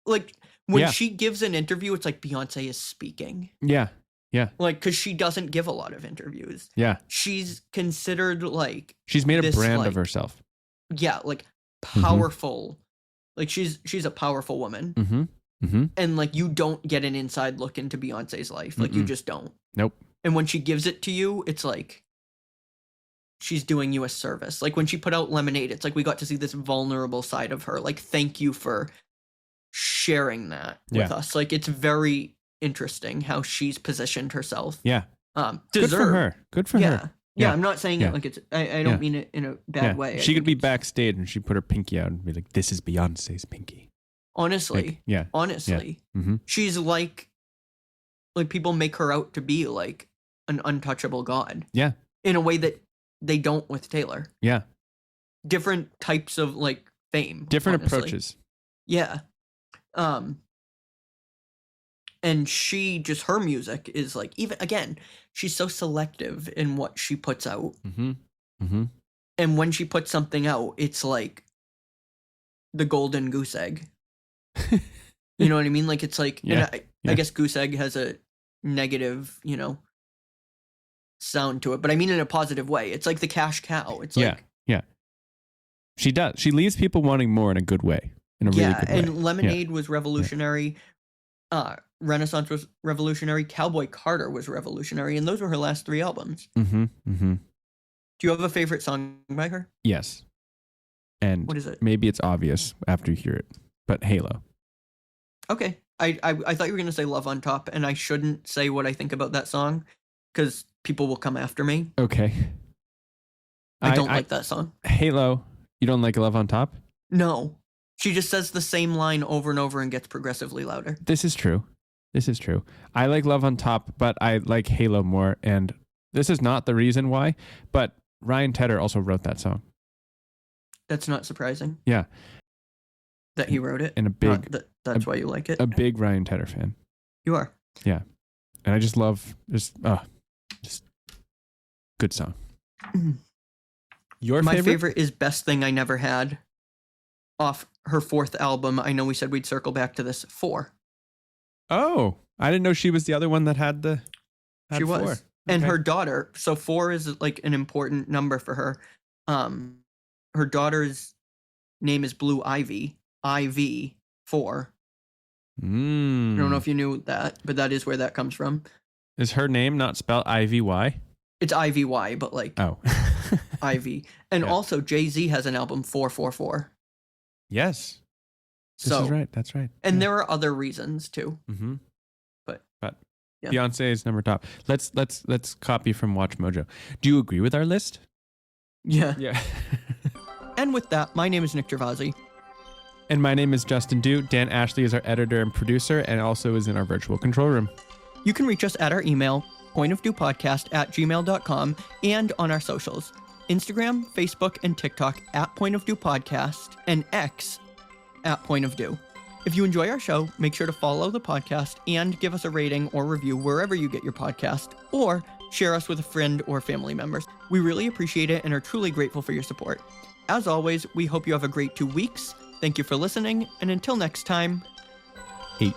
like, when she gives an interview, it's like Beyonce is speaking. Yeah. Yeah. Like, because she doesn't give a lot of interviews. Yeah. She's considered, like... She's made a brand of herself. Yeah, like, powerful. Mm-hmm. Like, she's a powerful woman. Mm-hmm. Mm-hmm. And, like, you don't get an inside look into Beyonce's life. Like, you just don't. Nope. And when she gives it to you, it's like... she's doing you a service. Like, when she put out Lemonade, it's like we got to see this vulnerable side of her. Like, thank you for sharing that with us. Like, it's very... interesting how she's positioned herself. Yeah. Good for her. Good for her. Yeah, I'm not saying it like it's... I don't mean it in a bad way. She could be backstage and she put her pinky out and be like, this is Beyonce's pinky. Honestly. Like, honestly. Yeah. Mm-hmm. She's like people make her out to be like an untouchable god. Yeah. In a way that they don't with Taylor. Yeah. different types of like fame. Different honestly. approaches. Yeah. And her music is like, even again, she's so selective in what she puts out. Mm-hmm. Mm-hmm. And when she puts something out, it's like the golden goose egg. You know what I mean? Like, it's like, Yeah. and I guess goose egg has a negative, sound to it, but I mean in a positive way. It's like the cash cow. It's like, yeah. She does. She leaves people wanting more in a good way, in a really good way. And Lemonade was revolutionary. Renaissance was revolutionary. Cowboy Carter was revolutionary, and those were her last 3 albums. Mm-hmm. Mm-hmm. Do you have a favorite song by her? Yes. And what is it? Maybe it's obvious after you hear it, but Halo. Okay. I thought you were going to say Love on Top, and I shouldn't say what I think about that song because people will come after me. Okay. I don't like that song. Halo. You don't like Love on Top? No. She just says the same line over and over and gets progressively louder. This is true. I like Love on Top, but I like Halo more, and this is not the reason why, but Ryan Tedder also wrote that song. That's not surprising. Yeah. That he wrote it? And that's why you like it? A big Ryan Tedder fan. You are? Yeah. And I just love, just good song. Your My favorite? favorite is Best Thing I Never Had off her 4th album. I know we said we'd circle back to this. 4. Oh, I didn't know she was the other one that had the. She was. 4. And Okay. her daughter. So 4 is like an important number for her. Her daughter's name is Blue Ivy. IV 4. I don't know if you knew that, but that is where that comes from. Is her name not spelled IVY? It's IVY, but like Oh. IV. And also Jay-Z has an album 444. Yes. This So is right. That's right. And there are other reasons too. Mm-hmm. But yeah. Beyonce is number top. Let's copy from Watch Mojo. Do you agree with our list? Yeah. Yeah. And with that, my name is Nick Gervasi. And my name is Justin Dew. Dan Ashley is our editor and producer and also is in our virtual control room. You can reach us at our email, pointofdewpodcast@gmail.com, and on our socials, Instagram, Facebook, and TikTok at Point of Dew Podcast, and X at Point of Dew. If you enjoy our show, make sure to follow the podcast and give us a rating or review wherever you get your podcast, or share us with a friend or family members. We really appreciate it and are truly grateful for your support. As always, we hope you have a great 2 weeks. Thank you for listening, and until next time, H.